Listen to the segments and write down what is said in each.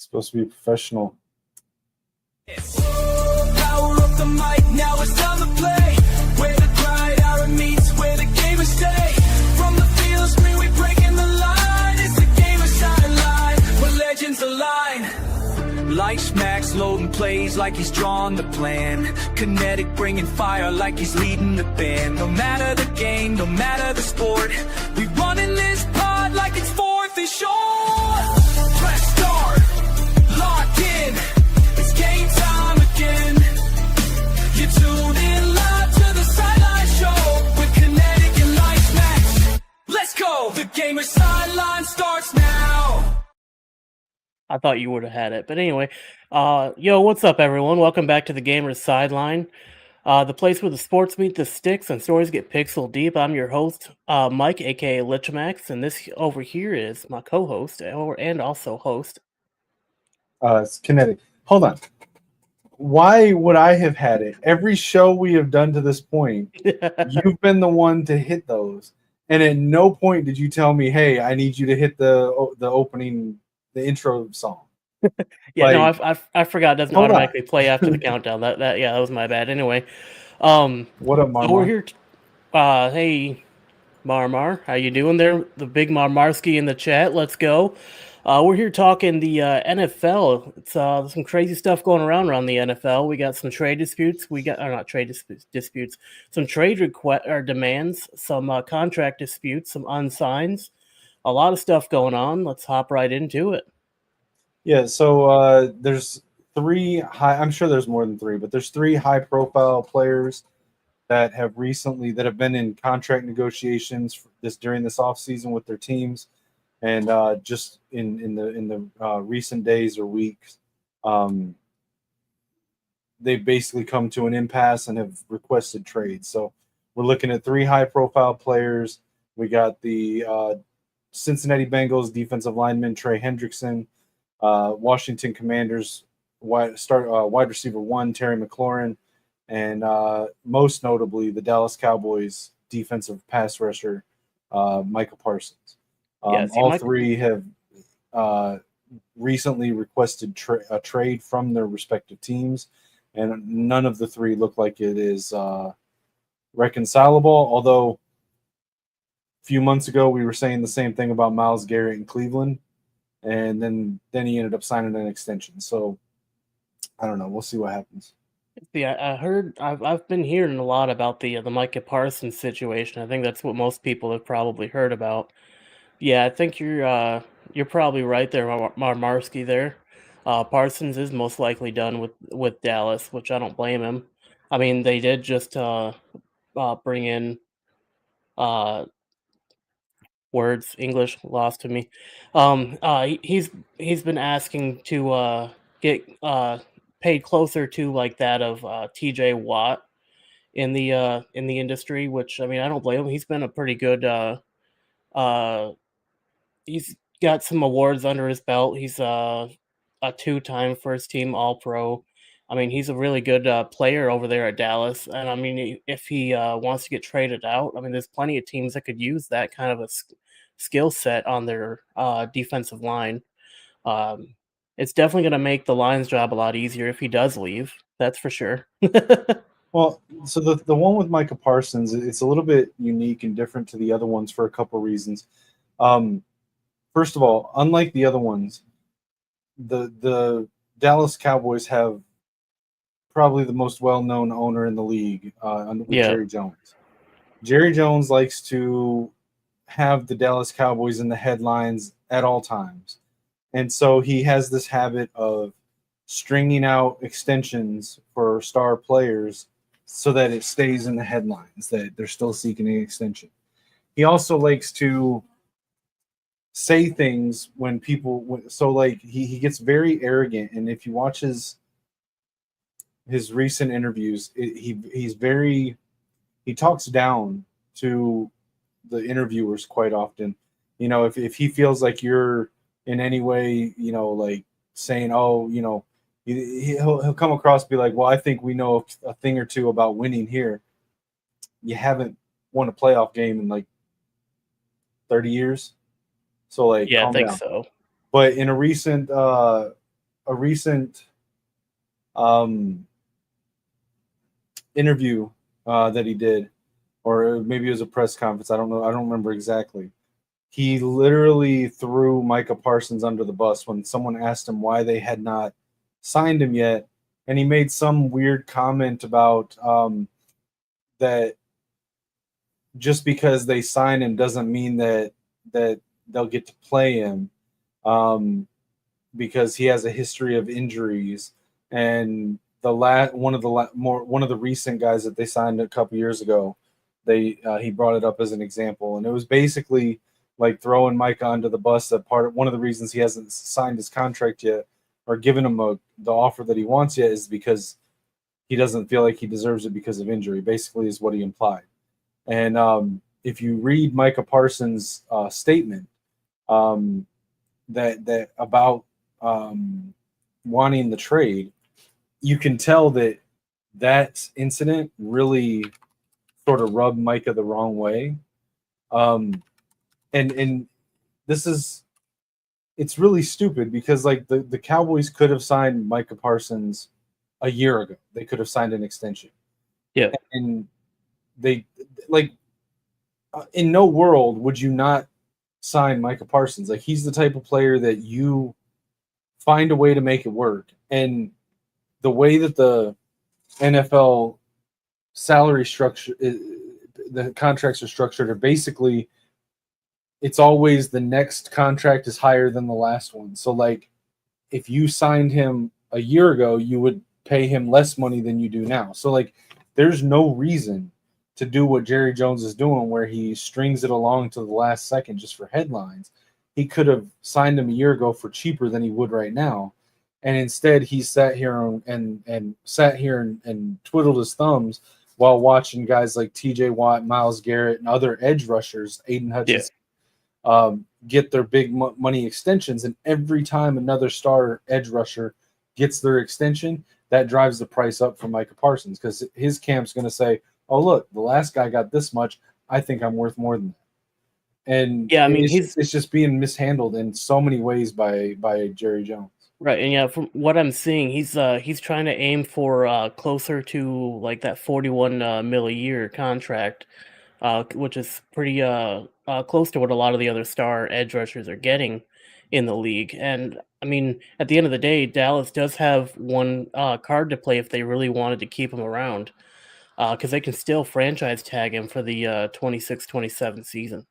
Supposed to be professional. Power up the mic, now it's time to play. Where the grind hour meets, where the gamers stay. From the field screen, we breaking the line. It's the game of sideline, where legends align. Lichemax loading plays like he's drawn the plan. Kinetik bringing fire like he's leading the band. No matter the game, no matter the sport, we running this pod like it's fourth and short. Press start, locked in. It's game time again. You tuned in live to the Sideline Show with Kinetik and Lichemax. Let's go. The game of Sideline starts now. I thought you would have had it. But anyway, yo, what's up, everyone? Welcome back to the Gamer's Sideline, the place where the sports meet the sticks and stories get pixel deep. I'm your host, Mike, a.k.a. Lichemax, and this over here is my co-host and also host. It's Kinetik. Hold on. Why would I have had it? Every show we have done to this point, you've been the one to hit those. And at no point did you tell me, hey, I need you to hit the opening, the intro song. Yeah, Like, no, I forgot. It doesn't automatically play after the countdown. That was my bad. Anyway, what up, Marmar? so we're here. Hey, Marmar, how you doing there? The big Marmarski in the chat. Let's go. We're here talking the NFL. It's some crazy stuff going around the NFL. We got some trade disputes. Not trade disputes. Some trade demands. Some contract disputes. Some unsigns. A lot of stuff going on. Let's hop right into it. Yeah, so there's three high. I'm sure there's more than three, but there's three high-profile players that have been in contract negotiations during this offseason with their teams, and just in the recent days or weeks, they've basically come to an impasse and have requested trades. So we're looking at three high-profile players. We got the Cincinnati Bengals defensive lineman Trey Hendrickson, Washington Commanders wide receiver 1 Terry McLaurin, and most notably the Dallas Cowboys defensive pass rusher Micah Parsons. All three have recently requested a trade from their respective teams, and none of the three look like it is reconcilable, although a few months ago we were saying the same thing about Myles Garrett in Cleveland, and then he ended up signing an extension. So I don't know. We'll see what happens. Yeah, I've been hearing a lot about the Micah Parsons situation. I think that's what most people have probably heard about. Yeah, I think you're probably right there, Marmarski there. Parsons is most likely done with Dallas, which I don't blame him. I mean, they did just bring in words, English lost to me. He's been asking to get paid closer to like that of TJ Watt in the industry, which I mean I don't blame him. He's been a pretty good he's got some awards under his belt. He's a 2-time first team All-Pro. I mean, he's a really good player over there at Dallas. And I mean, if he wants to get traded out, I mean, there's plenty of teams that could use that kind of a skill set on their defensive line. It's definitely going to make the Lions' job a lot easier if he does leave. That's for sure. Well, so the one with Micah Parsons, it's a little bit unique and different to the other ones for a couple of reasons. First of all, unlike the other ones, the Dallas Cowboys have probably the most well-known owner in the league, Jerry Jones. Jerry Jones likes to have the Dallas Cowboys in the headlines at all times. And so he has this habit of stringing out extensions for star players so that it stays in the headlines, that they're still seeking an extension. He also likes to say things when people, so like he gets very arrogant. And if you watch his recent interviews, he talks down to the interviewers quite often. You know, if he feels like you're in any way, you know, like saying, oh, you know, he'll come across and be like, well, I think we know a thing or two about winning here. You haven't won a playoff game in like 30 years. So like, yeah, I think down. so. But in a recent a recent interview that he did, or maybe it was a press conference. I don't know. I don't remember exactly. He literally threw Micah Parsons under the bus when someone asked him why they had not signed him yet, and he made some weird comment about that just because they sign him doesn't mean that they'll get to play him, because he has a history of injuries. And one of the recent guys that they signed a couple years ago, he brought it up as an example, and it was basically like throwing Micah under the bus. That one of the reasons he hasn't signed his contract yet or given him the offer that he wants yet is because he doesn't feel like he deserves it because of injury. Basically, is what he implied. And if you read Micah Parsons' statement that about wanting the trade, you can tell that incident really sort of rubbed Micah the wrong way. And it's really stupid because like the Cowboys could have signed Micah Parsons a year ago. They could have signed an extension. Yeah. And they like in no world would you not sign Micah Parsons. Like he's the type of player that you find a way to make it work. And the way that the NFL salary structure, the contracts are structured, are basically it's always the next contract is higher than the last one. So like if you signed him a year ago, you would pay him less money than you do now. So like there's no reason to do what Jerry Jones is doing where he strings it along to the last second just for headlines. He could have signed him a year ago for cheaper than he would right now. And instead he sat here and twiddled his thumbs while watching guys like TJ Watt, Myles Garrett, and other edge rushers, Aiden Hutchinson, get their big money extensions. And every time another star edge rusher gets their extension, that drives the price up for Micah Parsons because his camp's going to say, oh, look, the last guy got this much. I think I'm worth more than that. And yeah, I mean, it's just being mishandled in so many ways by Jerry Jones. Right, and yeah, from what I'm seeing, he's trying to aim for closer to like that 41 mil a year contract, which is pretty close to what a lot of the other star edge rushers are getting in the league. And I mean, at the end of the day, Dallas does have one card to play if they really wanted to keep him around, because they can still franchise tag him for the 26-27 season.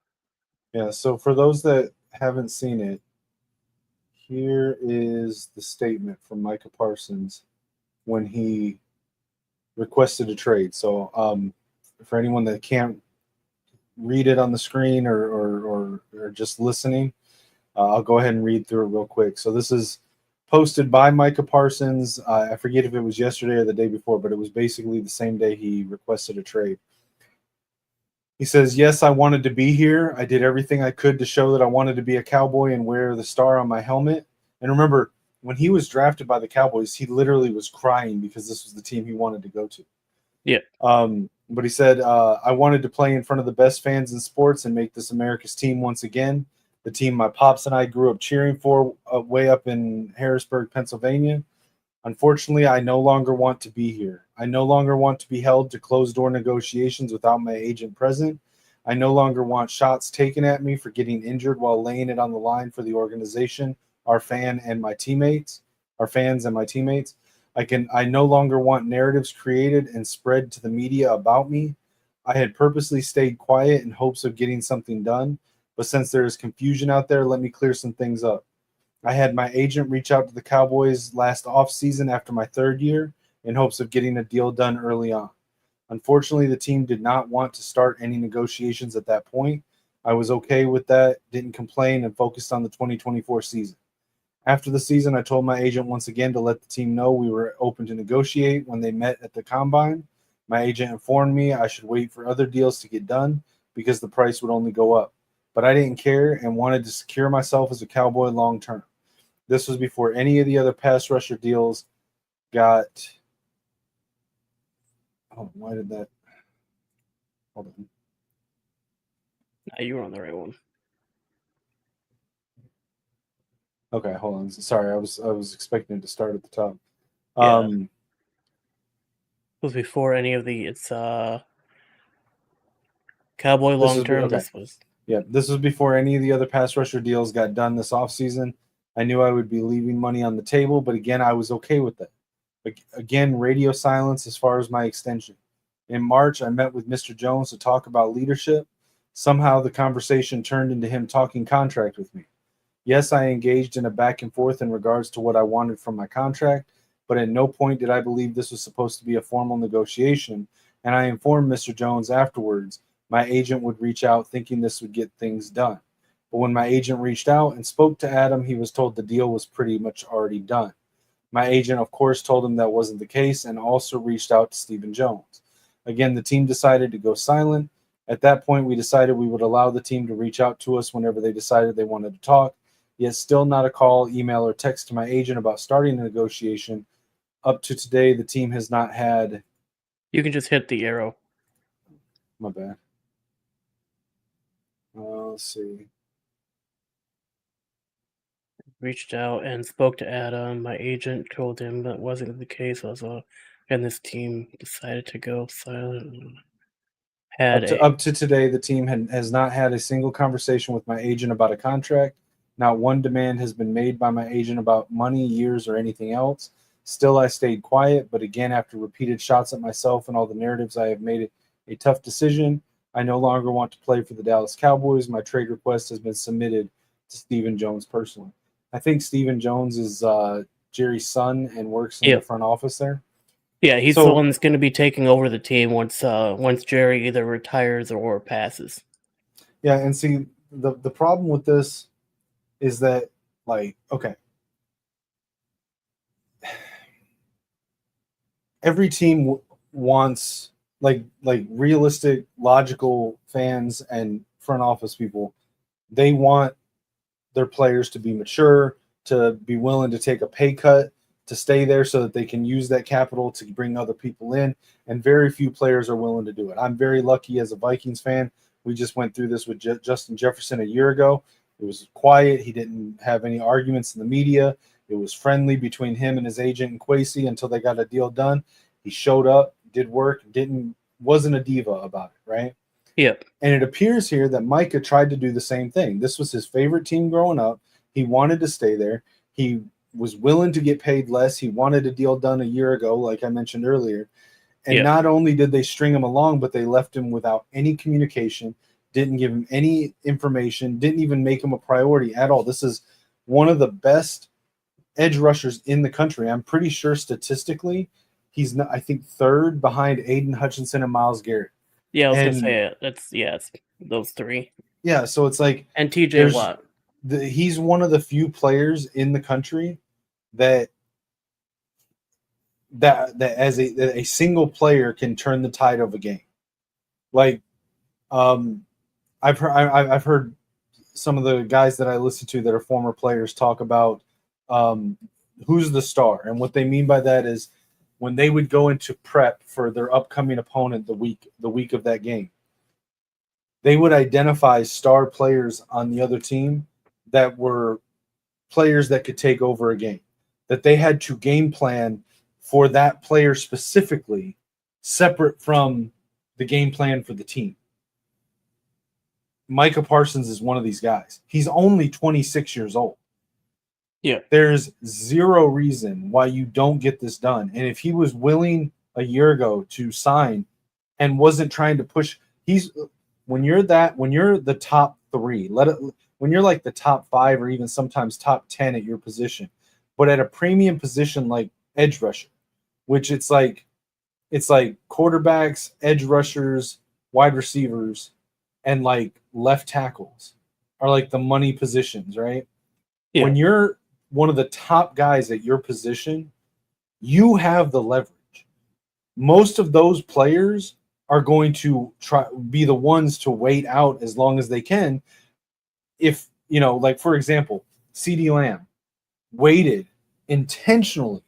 Yeah, so for those that haven't seen it, here is the statement from Micah Parsons when he requested a trade. So for anyone that can't read it on the screen or just listening, I'll go ahead and read through it real quick. So this is posted by Micah Parsons. I forget if it was yesterday or the day before, but it was basically the same day he requested a trade. He says, yes, I wanted to be here. I did everything I could to show that I wanted to be a Cowboy and wear the star on my helmet. And remember, when he was drafted by the Cowboys, he literally was crying because this was the team he wanted to go to. Yeah. But he said, I wanted to play in front of the best fans in sports and make this America's team once again. The team my pops and I grew up cheering for way up in Harrisburg, Pennsylvania. Unfortunately, I no longer want to be here. I no longer want to be held to closed-door negotiations without my agent present. I no longer want shots taken at me for getting injured while laying it on the line for the organization, our fans and my teammates. I no longer want narratives created and spread to the media about me. I had purposely stayed quiet in hopes of getting something done, but since there is confusion out there, let me clear some things up. I had my agent reach out to the Cowboys last offseason after my third year in hopes of getting a deal done early on. Unfortunately, the team did not want to start any negotiations at that point. I was okay with that, didn't complain, and focused on the 2024 season. After the season, I told my agent once again to let the team know we were open to negotiate when they met at the Combine. My agent informed me I should wait for other deals to get done because the price would only go up. But I didn't care and wanted to secure myself as a Cowboy long term. This was before any of the other pass rusher deals got. Oh, why did that? Hold on. You were on the right one. Okay, hold on. Sorry, I was expecting it to start at the top. Yeah. It was before any of the Cowboy long term. Okay. This was Yeah, this was before any of the other pass rusher deals got done this offseason. I knew I would be leaving money on the table, but again, I was okay with that. Again, radio silence as far as my extension. In March, I met with Mr. Jones to talk about leadership. Somehow the conversation turned into him talking contract with me. Yes, I engaged in a back and forth in regards to what I wanted from my contract, but at no point did I believe this was supposed to be a formal negotiation, and I informed Mr. Jones afterwards my agent would reach out thinking this would get things done. But when my agent reached out and spoke to Adam, he was told the deal was pretty much already done. My agent, of course, told him that wasn't the case and also reached out to Stephen Jones. Again, the team decided to go silent. At that point, we decided we would allow the team to reach out to us whenever they decided they wanted to talk. Yet still not a call, email, or text to my agent about starting a negotiation. Up to today, the team has not had. you can just hit the arrow. My bad. Let's see. Reached out and spoke to Adam. My agent told him that wasn't the case. And this team decided to go silent. Up to today, the team has not had a single conversation with my agent about a contract. Not one demand has been made by my agent about money, years, or anything else. Still, I stayed quiet, but again, after repeated shots at myself and all the narratives, I have made it a tough decision. I no longer want to play for the Dallas Cowboys. My trade request has been submitted to Stephen Jones personally. I think Stephen Jones is Jerry's son and works in the front office there. Yeah, he's the one that's going to be taking over the team once Jerry either retires or passes. Yeah, and see, the problem with this is that, like, okay, every team wants like realistic, logical fans and front office people. They want their players to be mature, to be willing to take a pay cut, to stay there so that they can use that capital to bring other people in. And very few players are willing to do it. I'm very lucky as a Vikings fan. We just went through this with Justin Jefferson a year ago. It was quiet. He didn't have any arguments in the media. It was friendly between him and his agent and Kwesi until they got a deal done. He showed up, did work, wasn't a diva about it, right? Yep. And it appears here that Micah tried to do the same thing. This was his favorite team growing up. He wanted to stay there. He was willing to get paid less. He wanted a deal done a year ago, like I mentioned earlier. And not only did they string him along, but they left him without any communication, didn't give him any information, didn't even make him a priority at all. This is one of the best edge rushers in the country. I'm pretty sure statistically he's not, I think, third behind Aiden Hutchinson and Myles Garrett. Yeah, I was going to say it. It's those three. Yeah, so it's like – and TJ Watt. He's one of the few players in the country that as a single player can turn the tide of a game. Like, I've heard some of the guys that I listen to that are former players talk about who's the star, and what they mean by that is when they would go into prep for their upcoming opponent the week of that game, they would identify star players on the other team that were players that could take over a game, that they had to game plan for that player specifically, separate from the game plan for the team. Micah Parsons is one of these guys. He's only 26 years old. Yeah. There's zero reason why you don't get this done. And if he was willing a year ago to sign and wasn't trying to push, when you're the top three, when you're like the top 5 or even sometimes top 10 at your position, but at a premium position like edge rusher, which it's like quarterbacks, edge rushers, wide receivers, and like left tackles are like the money positions, right? Yeah. When you're one of the top guys at your position, you have the leverage. Most of those players are going to be the ones to wait out as long as they can. If, like for example, CeeDee Lamb waited intentionally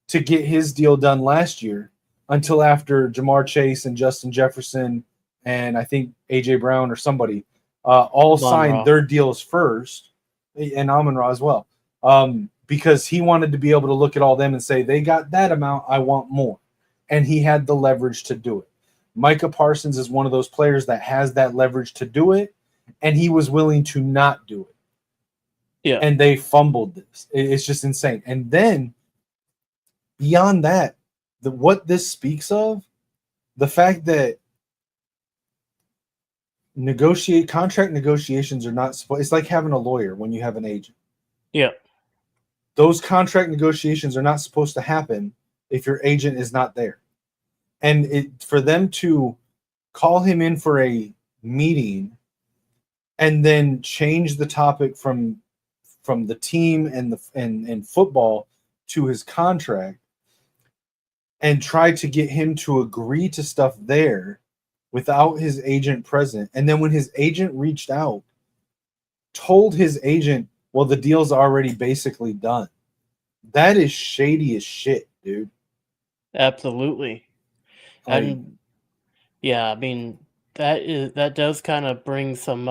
to get his deal done last year until after Jamar Chase and Justin Jefferson and I think A.J. Brown or somebody all signed their deals first. and Amon-Ra as well, because he wanted to be able to look at all them and say, they got that amount, I want more. And he had the leverage to do it. Micah Parsons is one of those players that has that leverage to do it, and he was willing to not do it. Yeah. And they fumbled this. It's just insane. And then beyond that, what this speaks of, the fact that contract negotiations are not supposed, it's like having a lawyer when you have an agent. Yeah. Those contract negotiations are not supposed to happen if your agent is not there. And for them to call him in for a meeting and then change the topic from the team and football to his contract and try to get him to agree to stuff there without his agent present. And then when his agent reached out, told his agent, well, the deal's already basically done. That is shady as shit, dude. Absolutely. And yeah, I mean, that does kind of bring some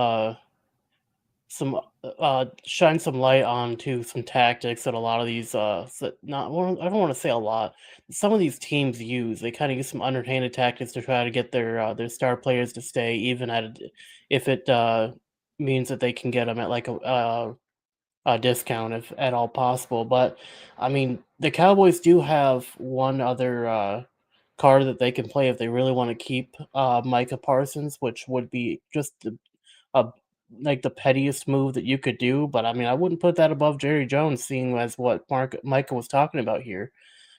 shine some light onto some tactics that a lot of these I don't want to say a lot. Some of these teams use. They kind of use some underhanded tactics to try to get their star players to stay, even if it means that they can get them at like a discount if at all possible. But I mean, the Cowboys do have one other card that they can play if they really want to keep Micah Parsons, which would be just like the pettiest move that you could do. But I mean, I wouldn't put that above Jerry Jones, seeing as what Micah was talking about here.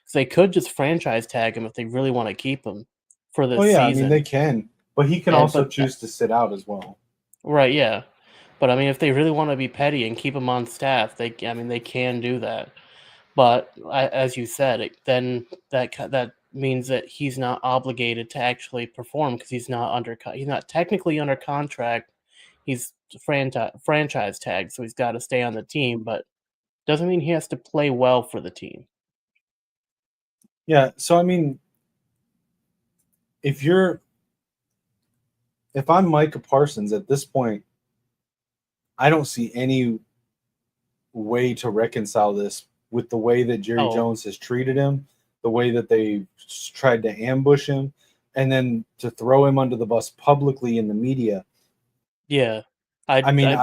So they could just franchise tag him if they really want to keep him for this season. I mean, they can, but he can also choose to sit out as well. Right, yeah. But I mean, if they really want to be petty and keep him on staff, they can do that. But as you said, then that means that he's not obligated to actually perform because he's not technically under contract. He's franchise tag, so he's got to stay on the team, but doesn't mean he has to play well for the team. Yeah, so I mean, if I'm Micah Parsons at this point, I don't see any way to reconcile this with the way that Jerry Jones has treated him, the way that they tried to ambush him, and then to throw him under the bus publicly in the media. Yeah. I mean,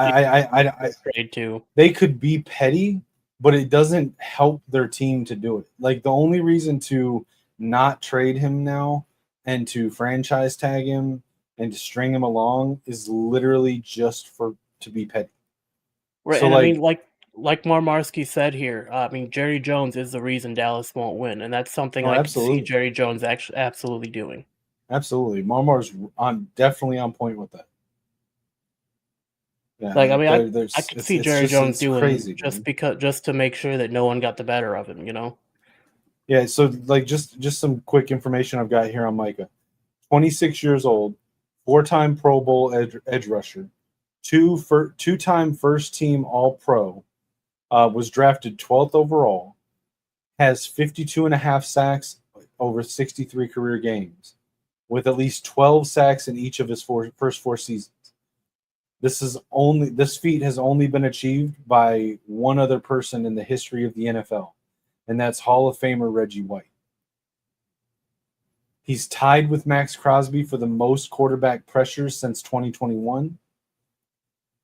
too. They could be petty, but it doesn't help their team to do it. Like, the only reason to not trade him now and to franchise tag him and to string him along is literally just to be petty. Right, so, and I mean, like Marmarski said here, I mean, Jerry Jones is the reason Dallas won't win, and that's something I can see Jerry Jones actually absolutely doing. Absolutely, Marmar's definitely on point with that. Yeah, like, I mean, I could see Jerry Jones doing crazy, just to make sure that no one got the better of him, you know? Yeah, so like just some quick information I've got here on Micah. 26 years old, 4-time Pro Bowl edge rusher, two-time first team All-Pro, was drafted 12th overall, has 52.5 sacks over 63 career games, with at least 12 sacks in each of his first four seasons. This feat has only been achieved by one other person in the history of the NFL, and that's Hall of Famer Reggie White. He's tied with Max Crosby for the most quarterback pressures since 2021,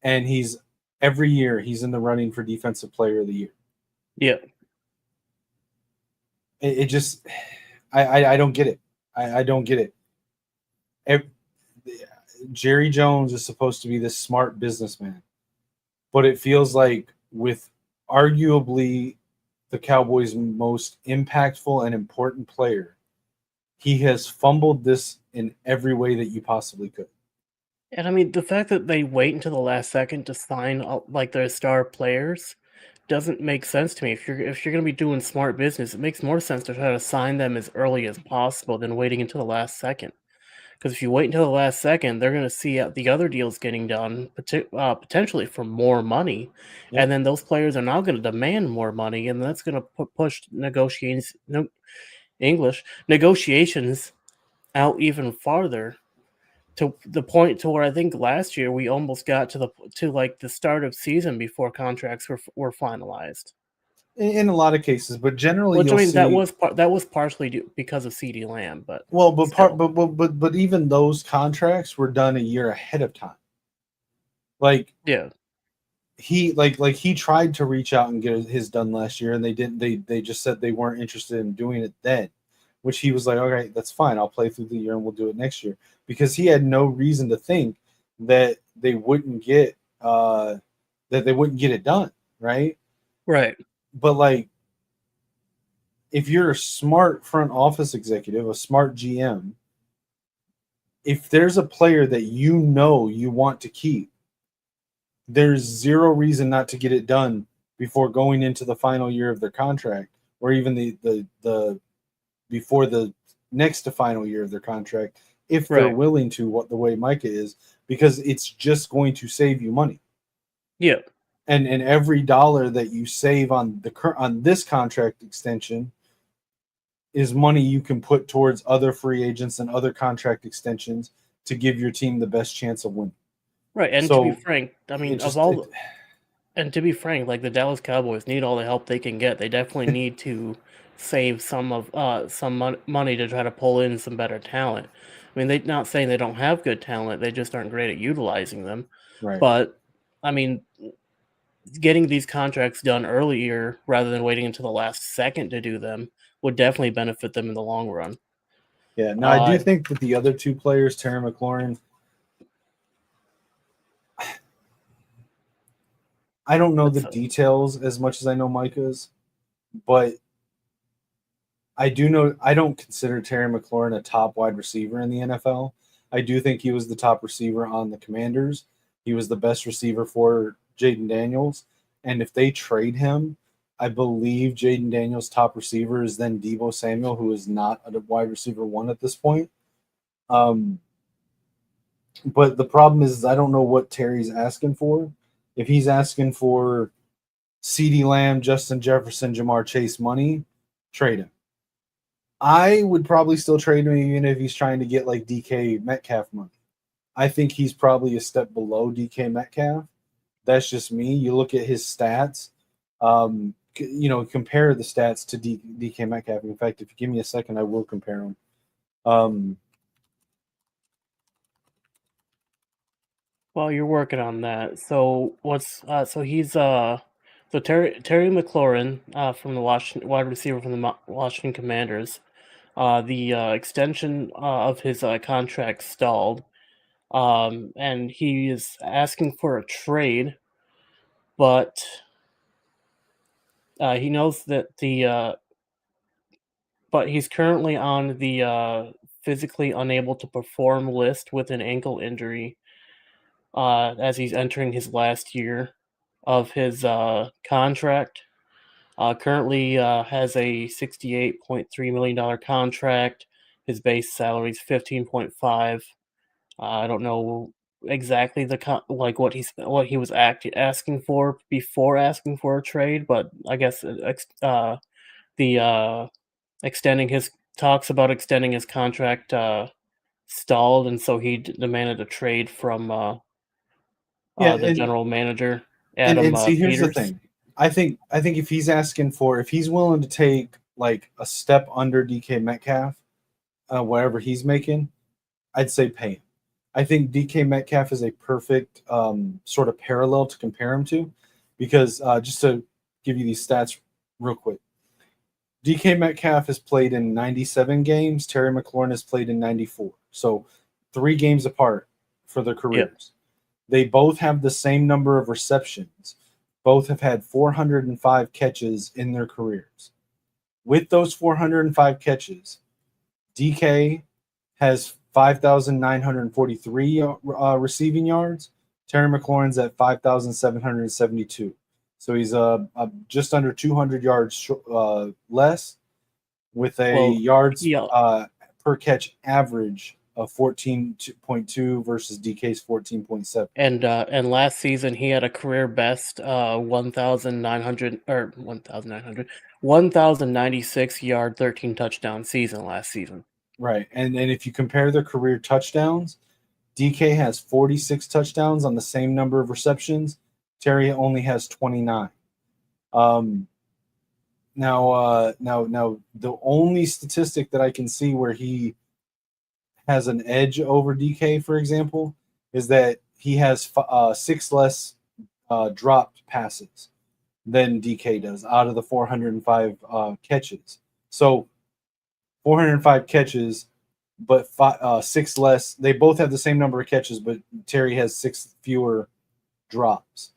and every year he's in the running for Defensive Player of the Year. Yeah. It just, I don't get it. I don't get it. Jerry Jones is supposed to be this smart businessman, but it feels like with arguably the Cowboys' most impactful and important player, he has fumbled this in every way that you possibly could. And I mean, the fact that they wait until the last second to sign like their star players doesn't make sense to me. If you're going to be doing smart business, it makes more sense to try to sign them as early as possible than waiting until the last second. Because if you wait until the last second, they're going to see the other deals getting done, potentially for more money. Yep. And then those players are now going to demand more money, and that's going to push negotiations out even farther to the point to where I think last year we almost got to like the start of season before contracts were finalized. In a lot of cases, but generally Which I you'll mean see. that was partially because of CD Lamb, but Well, but part, still. but even those contracts were done a year ahead of time. Like Yeah. he tried to reach out and get his done last year, and they didn't. They just said they weren't interested in doing it then, which he was like, okay, that's fine. I'll play through the year and we'll do it next year, because he had no reason to think that they wouldn't get it done, right? Right. But like, if you're a smart front office executive, a smart GM, if there's a player that you want to keep, there's zero reason not to get it done before going into the final year of their contract, or even the before the next to final year of their contract, if they're Right. willing to, what the way Micah is, because it's just going to save you money. Yeah. And every dollar that you save on this contract extension is money you can put towards other free agents and other contract extensions to give your team the best chance of winning. Right. And to be So frank, I mean, it and to be frank, like the Dallas Cowboys need all the help they can get. They definitely need to save some money to try to pull in some better talent. I mean, they're not saying they don't have good talent; they just aren't great at utilizing them. right. But I mean, getting these contracts done earlier rather than waiting until the last second to do them would definitely benefit them in the long run. Yeah. Now I do Uh, think that the other two players, Terry McLaurin, I don't know the that's details as much as I know Micah's, but I do know I don't consider Terry McLaurin a top wide receiver in the NFL. I do think he was the top receiver on the Commanders. He was the best receiver for Jaden Daniels. And if they trade him, I believe Jaden Daniels' top receiver is then Deebo Samuel, who is not a wide receiver one at this point. But the problem is I don't know what Terry's asking for. If he's asking for CeeDee Lamb, Justin Jefferson, Jamar Chase money, trade him. I would probably still trade him even if he's trying to get like DK Metcalf money. I think he's probably a step below DK Metcalf. That's just me. You look at his stats, compare the stats to DK Metcalf. In fact, if you give me a second, I will compare them. Well, you're working on that. So Terry McLaurin from the Washington wide receiver from the Washington Commanders. The extension of his contract stalled, and he is asking for a trade, but he knows that but he's currently on the physically unable to perform list with an ankle injury, as he's entering his last year of his contract. Currently has a $68.3 million contract. His base salary is 15.5. I don't know exactly what he was asking for before asking for a trade, but I guess the extending his talks about extending his contract stalled, and so he demanded a trade from Yeah, the general manager, and Adam see, here's the Peters. thing. I think if he's willing to take like a step under DK Metcalf, whatever he's making, I'd say pay him. I think DK Metcalf is a perfect sort of parallel to compare him to, because just to give you these stats real quick, DK Metcalf has played in 97 games. Terry McLaurin has played in 94. So 3 games apart for their Yeah. careers. They both have the same number of receptions. Both have had 405 catches in their careers. With those 405 catches, DK has 5,943 receiving yards. Terry McLaurin's at 5,772. So he's just under 200 yards less, with a Well, yards yeah. per catch average of 14.2 versus DK's 14.7. And last season he had a career best 1,096 yard 13 touchdown season last season. Right. And if you compare their career touchdowns, DK has 46 touchdowns on the same number of receptions. Terry only has 29. Now, the only statistic that I can see where he has an edge over DK, for example, is that he has 6 less dropped passes than DK does out of the 405 catches. So 405 catches, but 6 less. They both have the same number of catches, but Terry has 6 fewer drops.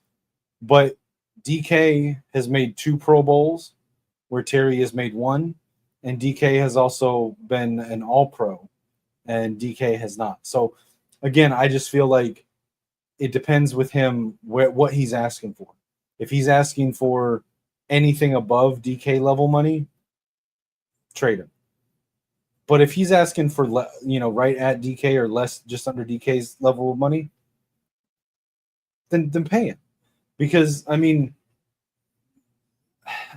But DK has made 2 Pro Bowls, where Terry has made 1, and DK has also been an All-Pro, and DK has not. So, again, I just feel like it depends with him what he's asking for. If he's asking for anything above DK level money, trade him. But if he's asking for right at DK or less, just under DK's level of money, then pay him. Because I mean,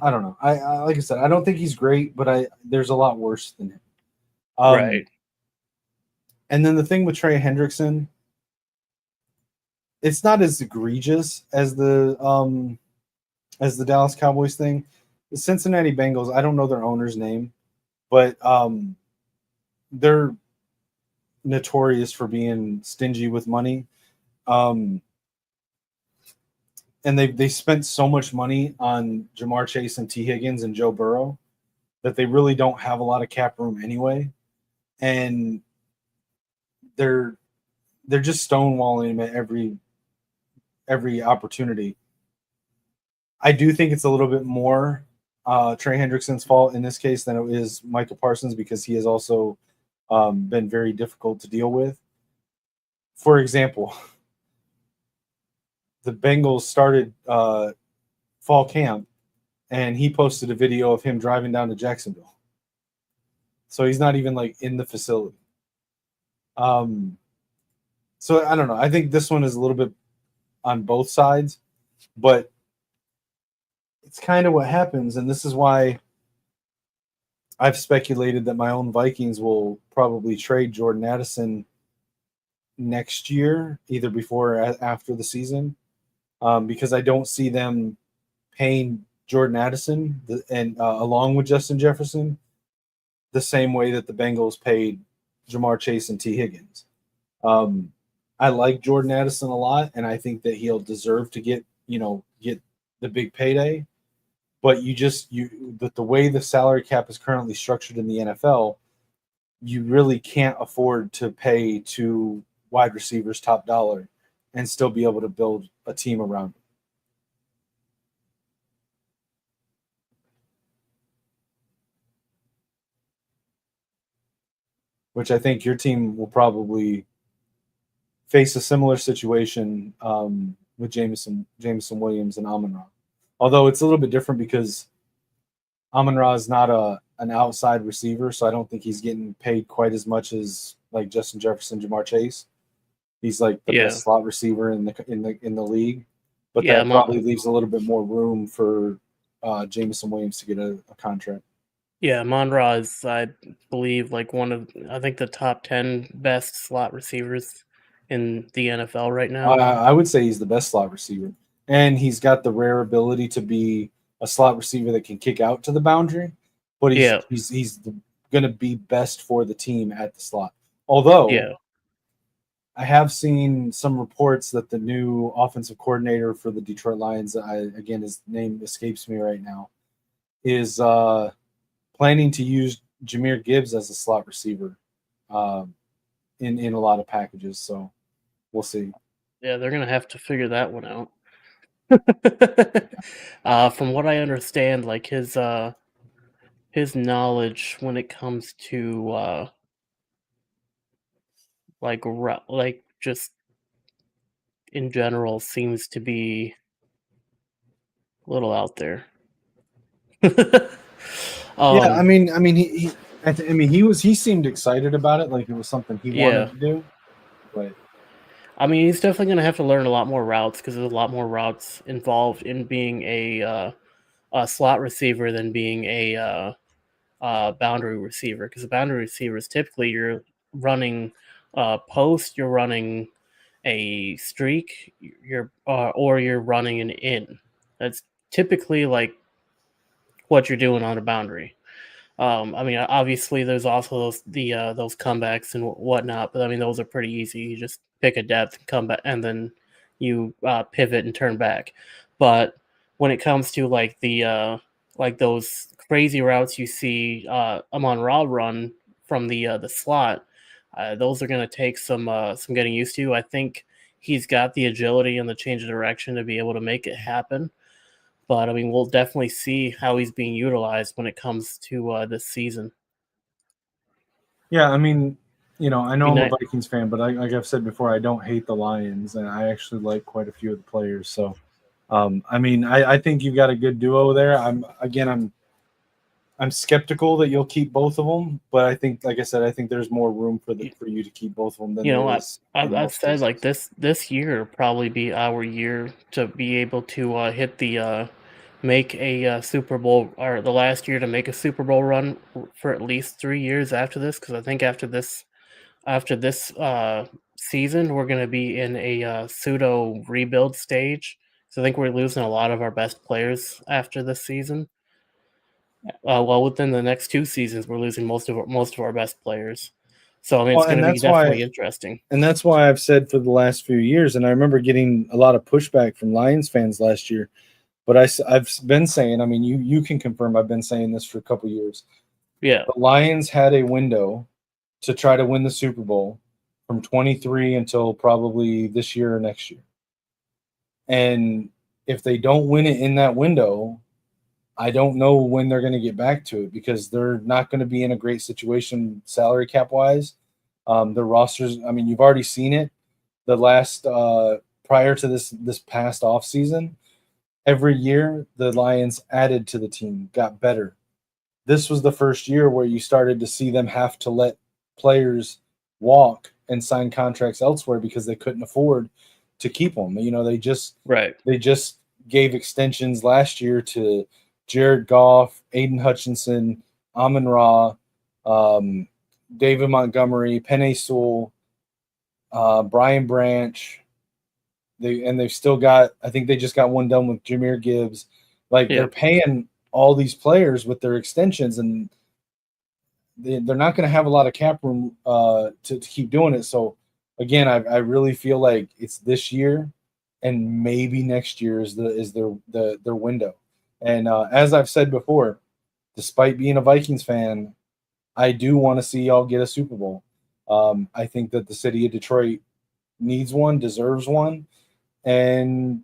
I don't know. I like I said, I don't think he's great, but there's a lot worse than him. Right. And then the thing with Trey Hendrickson, it's not as egregious as the Dallas Cowboys thing. The Cincinnati Bengals, I don't know their owner's name, but they're notorious for being stingy with money. And they spent so much money on Jamar Chase and T. Higgins and Joe Burrow that they really don't have a lot of cap room anyway. And they're just stonewalling him at every opportunity. I do think it's a little bit more Trey Hendrickson's fault in this case than it is Michael Parsons, because he has also been very difficult to deal with. For example, the Bengals started fall camp, and he posted a video of him driving down to Jacksonville. So he's not even like in the facility. So I don't know. I think this one is a little bit on both sides, but it's kind of what happens. And this is why I've speculated that my own Vikings will probably trade Jordan Addison next year, either before or after the season, because I don't see them paying Jordan Addison and along with Justin Jefferson the same way that the Bengals paid Jamar Chase and T. Higgins. I like Jordan Addison a lot, and I think that he'll deserve to get the big payday. But the way the salary cap is currently structured in the NFL, you really can't afford to pay 2 wide receivers top dollar and still be able to build a team around it. Which I think your team will probably face a similar situation with Jameson Williams and Amon-Ra. Although it's a little bit different because Amon-Ra is not an outside receiver, so I don't think he's getting paid quite as much as like Justin Jefferson, Jamar Chase. He's like the best slot receiver in the league, but that probably leaves a little bit more room for Jameson Williams to get a contract. Yeah, Amon-Ra is, I believe, like one of the top 10 best slot receivers in the NFL right now. I would say he's the best slot receiver, and he's got the rare ability to be a slot receiver that can kick out to the boundary. But he's going to be best for the team at the slot. Although I have seen some reports that the new offensive coordinator for the Detroit Lions, again his name escapes me right now, is planning to use Jahmyr Gibbs as a slot receiver in a lot of packages. So we'll see. Yeah, they're going to have to figure that one out. From what I understand, like his knowledge when it comes to like just in general seems to be a little out there. Yeah, I mean he seemed excited about it, like it was something he wanted to do. But I mean, he's definitely going to have to learn a lot more routes because there's a lot more routes involved in being a slot receiver than being a boundary receiver. Because a boundary receiver is typically you're running post, you're running a streak, or you're running an in. That's typically like what you're doing on a boundary. I mean, obviously, there's also those comebacks and whatnot, but I mean, those are pretty easy. You just pick a depth, come back, and then you pivot and turn back. But when it comes to like those crazy routes you see Amon Ra run from the slot, those are going to take some getting used to. I think he's got the agility and the change of direction to be able to make it happen. But I mean, we'll definitely see how he's being utilized when it comes to this season. Yeah, I mean, I know Be I'm a nice. Vikings fan, but like I've said before, I don't hate the Lions, and I actually like quite a few of the players. So, I mean, I think you've got a good duo there. I'm skeptical that you'll keep both of them, but I think, like I said, I think there's more room for you to keep both of them than You know, there I, is I've, in I've most said like cases. this year will probably be our year to be able to hit the make a Super Bowl, or the last year to make a Super Bowl run for at least 3 years after this, because I think after this season we're going to be in a pseudo rebuild stage. So I think we're losing a lot of our best players after this season. Well, within the next 2 seasons, we're losing most of our best players. So I mean, it's Well, going and to be that's why definitely interesting. and that's why I've said for the last few years, and I remember getting a lot of pushback from Lions fans last year. But I've been saying, I mean, you can confirm, I've been saying this for a couple years. Yeah, The Lions had a window to try to win the Super Bowl from 23 until probably this year or next year. And if they don't win it in that window, I don't know when they're going to get back to it, because they're not going to be in a great situation salary cap wise. Their rosters, I mean, you've already seen it. The last prior to this past off season, every year the Lions added to the team, got better. This was the first year where you started to see them have to let players walk and sign contracts elsewhere because they couldn't afford to keep them. right. They just gave extensions last year to Jared Goff, Aiden Hutchinson, Amon Ra, um, David Montgomery, Penei Sewell, Brian Branch. They've still got, I think they just got one done with Jahmyr Gibbs. Like, Yeah, they're paying all these players with their extensions, and they're not going to have a lot of cap room to keep doing it. So again, I really feel like it's this year and maybe next year is their window. And as I've said before, despite being a Vikings fan, I do want to see y'all get a Super Bowl. I think that the city of Detroit needs one, deserves one, and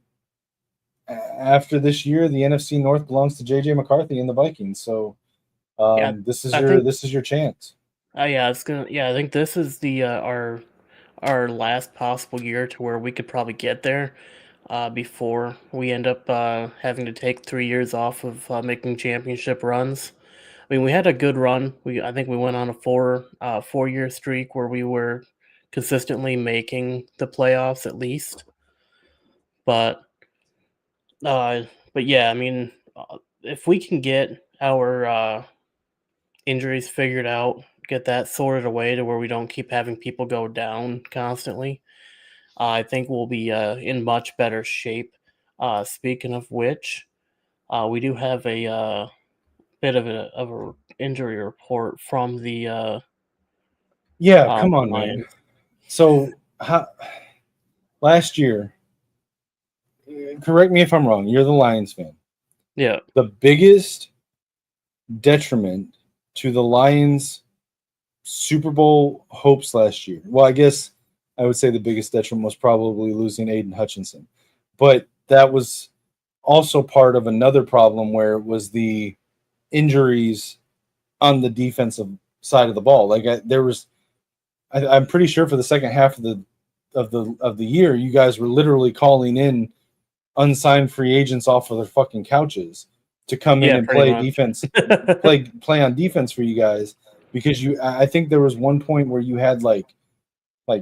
after this year, the NFC North belongs to JJ McCarthy and the Vikings. So yeah. this is I think. your chance. Yeah, it's gonna. Yeah, I think this is the our last possible year to where we could probably get there before we end up having to take 3 years off of making championship runs. I mean, we had a good run. I think we went on a 4 year streak where we were consistently making the playoffs at least. But uh, but yeah, I mean, if we can get our injuries figured out, get that sorted away to where we don't keep having people go down constantly, I think we'll be in much better shape. Speaking of which, we do have a bit of a injury report from Yeah, come on, man. Lions. So last year, correct me if I'm wrong. You're the Lions fan. Yeah, The biggest detriment to the Lions' Super Bowl hopes last year. Well, I guess I would say the biggest detriment was probably losing Aiden Hutchinson, but that was also part of another problem where it was the injuries on the defensive side of the ball. Like I'm pretty sure for the second half of the year, you guys were literally calling in unsigned free agents off of their fucking couches to come in yeah, and pretty play much. defense, play on defense for you guys, because I think there was one point where you had like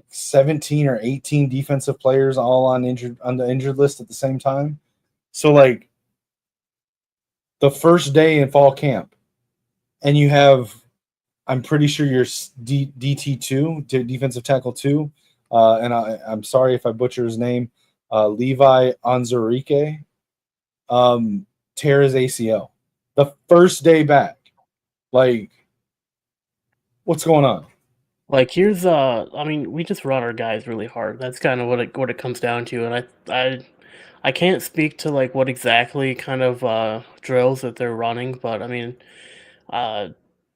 17 or 18 defensive players all on the injured list at the same time. So like the first day in fall camp, and you have I'm pretty sure you're DT2, defensive tackle 2. And I'm sorry if I butcher his name. Levi Onwuzurike tear his ACL the first day back. Like, what's going on? Like, here's I mean, we just run our guys really hard. That's kind of what it comes down to. And I can't speak to like what exactly kind of drills that they're running, but I mean, uh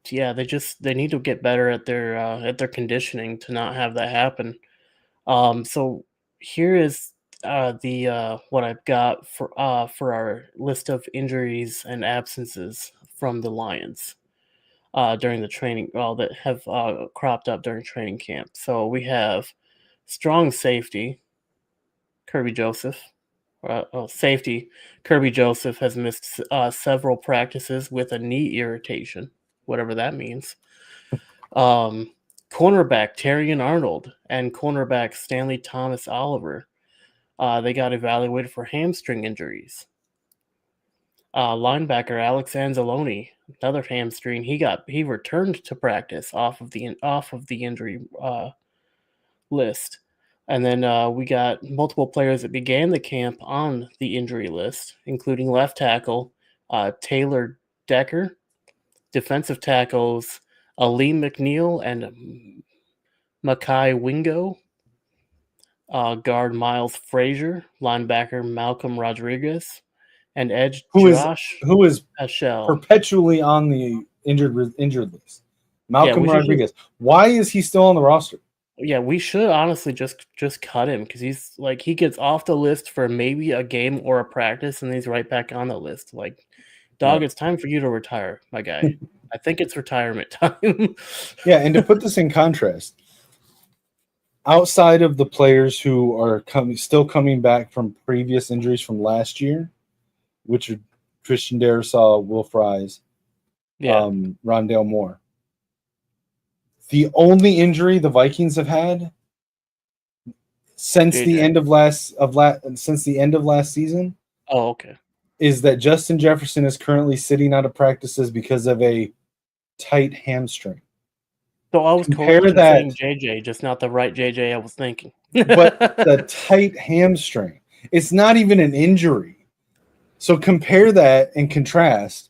yeah, they need to get better at their conditioning to not have that happen. So here is the what I've got for our list of injuries and absences from the Lions during the training, well, that have cropped up during training camp. So we have strong safety, Kirby Joseph. Safety, Kirby Joseph has missed several practices with a knee irritation, whatever that means. Cornerback Terrion Arnold and cornerback Stanley Thomas Oliver, they got evaluated for hamstring injuries. Linebacker Alex Anzalone, another hamstring. He returned to practice off of the injury list. And then we got multiple players that began the camp on the injury list, including left tackle Taylor Decker, defensive tackles Ali McNeil and Makai Wingo, guard Miles Frazier, linebacker Malcolm Rodriguez, and edge Who is Josh Heschel. perpetually on the injured list? Malcolm we should Rodriguez. Why is he still on the roster? Yeah, we should honestly just cut him because he's like he gets off the list for maybe a game or a practice, and he's right back on the list. Like, dog, Yeah. It's time for you to retire, my guy. I think it's retirement time. Yeah, and to put this in contrast, outside of the players who are still coming back from previous injuries from last year, which are Christian Darrisaw, Will Fries, Rondale Moore. The only injury the Vikings have had since the end of last season. Oh, okay. Is that Justin Jefferson is currently sitting out of practices because of a tight hamstring. So I was saying JJ, just not the right JJ I was thinking. But the tight hamstring, it's not even an injury. So compare that and contrast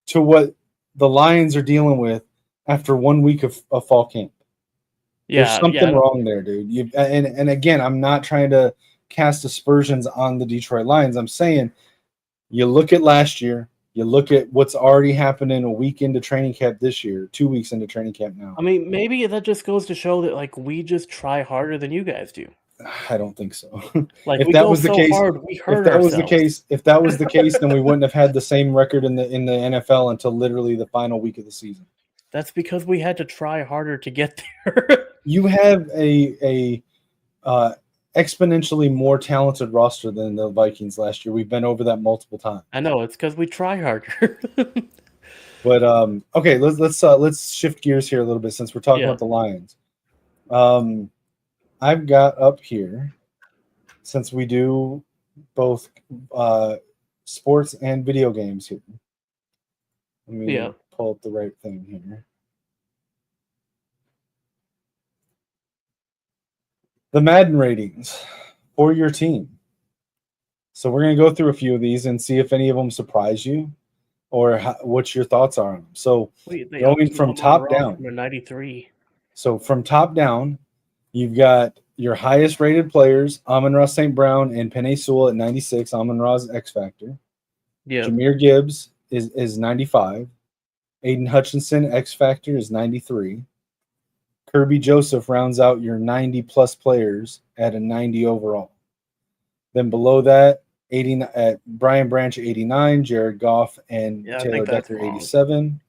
to what the Lions are dealing with after 1 week of fall camp. There's something wrong there, dude. And again, I'm not trying to cast aspersions on the Detroit Lions. I'm saying you look at last year, you look at what's already happened in a week into training camp this year, 2 weeks into training camp now. I mean, maybe that just goes to show that like we just try harder than you guys do. I don't think so. Like if that was the case, hard, we hurt ourselves. If that was the case, then we wouldn't have had the same record in the NFL until literally the final week of the season. That's because we had to try harder to get there. You have a exponentially more talented roster than the Vikings last year. We've been over that multiple times. I know, it's because we try harder. But okay, let's shift gears here a little bit since we're talking about the Lions. I've got up here, since we do both sports and video games here. Let me pull up the right thing here. The Madden ratings for your team. So we're going to go through a few of these and see if any of them surprise you or what your thoughts are on them. So going from top down. 93. So from top down, you've got your highest rated players, Amon-Ra St. Brown and Penei Sewell at 96, Amon-Ra's X Factor. Yeah. Jahmyr Gibbs is 95. Aiden Hutchinson, X Factor, is 93. Kirby Joseph rounds out your 90-plus players at a 90 overall. Then below that, Brian Branch, 89. Jared Goff and Taylor Decker, 87.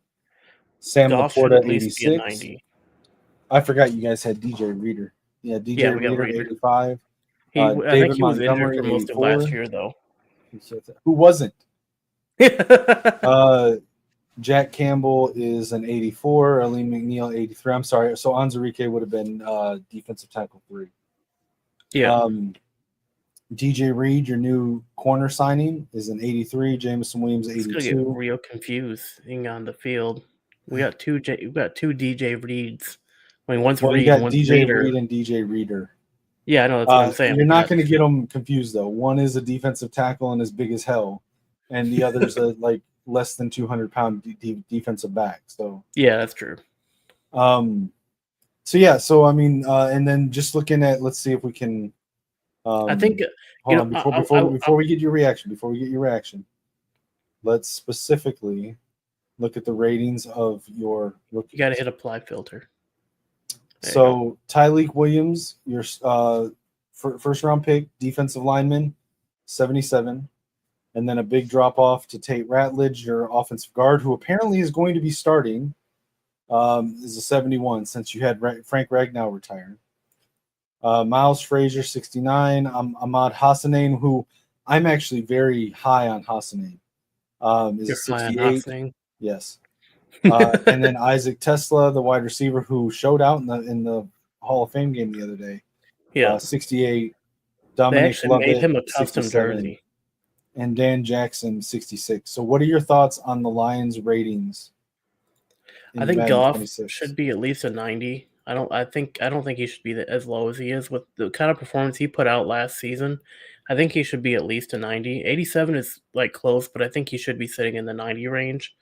Sam Laporta, 86. I forgot you guys had DJ Reader. Yeah, DJ Reader, 85. I think he was injured for most of last year, though. Who wasn't? Jack Campbell is an 84. Alim McNeil, 83. I'm sorry. So Onwuzurike would have been defensive tackle 3. Yeah. DJ Reed, your new corner signing, is an 83. Jameson Williams, 82. It's going to get real confusing on the field. We got two DJ Reeds. I mean, one's Well, you Reed, got one's DJ Reader. Reed and DJ Reader. Yeah, I know that's what I'm saying. You're We not got- going to get them confused though. One is a defensive tackle and is big as hell, and the other's a like less than 200-pound defensive back. So Yeah, that's true. So yeah, so I mean, and then just looking at, let's see if we can. I think Hold on, before we get your reaction, let's specifically look at the ratings of your rookies. you got to hit apply filter. So Tyleek Williams, your first round pick, defensive lineman, 77, and then a big drop off to Tate Ratledge, your offensive guard, who apparently is going to be starting. Is a 71 since you had Frank Ragnow retired. Miles Frazier, 69. Ahmad Hassanain, who I'm actually very high on Hassanain, is a 68. Yes. And then Isaac Tesla, the wide receiver who showed out in the Hall of Fame game the other day. Yeah, 68. they Dominic actually Lovett, made him a custom 67, jersey. and Dan Jackson, 66. So what are your thoughts on the Lions ratings? I think Goff should be at least a 90. I don't think he should be as low as he is with the kind of performance he put out last season. I think he should be at least a 90. 87 is like close, but I think he should be sitting in the 90 range.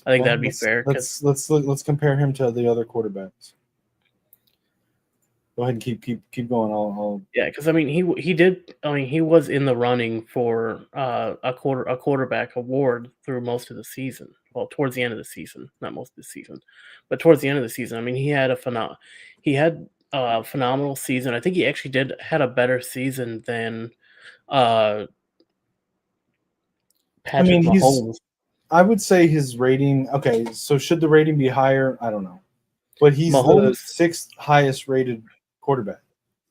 I think that'd be fair. Let's compare him to the other quarterbacks. Go ahead and keep going. I'll Yeah, because I mean he was in the running for a quarterback award through most of the season. Well, towards the end of the season, not most of the season, but towards the end of the season. I mean, he had a phenomenal season. I think he actually had a better season than Patrick Mahomes. I would say his rating. Okay, so should the rating be higher? I don't know, but he's the sixth highest rated quarterback.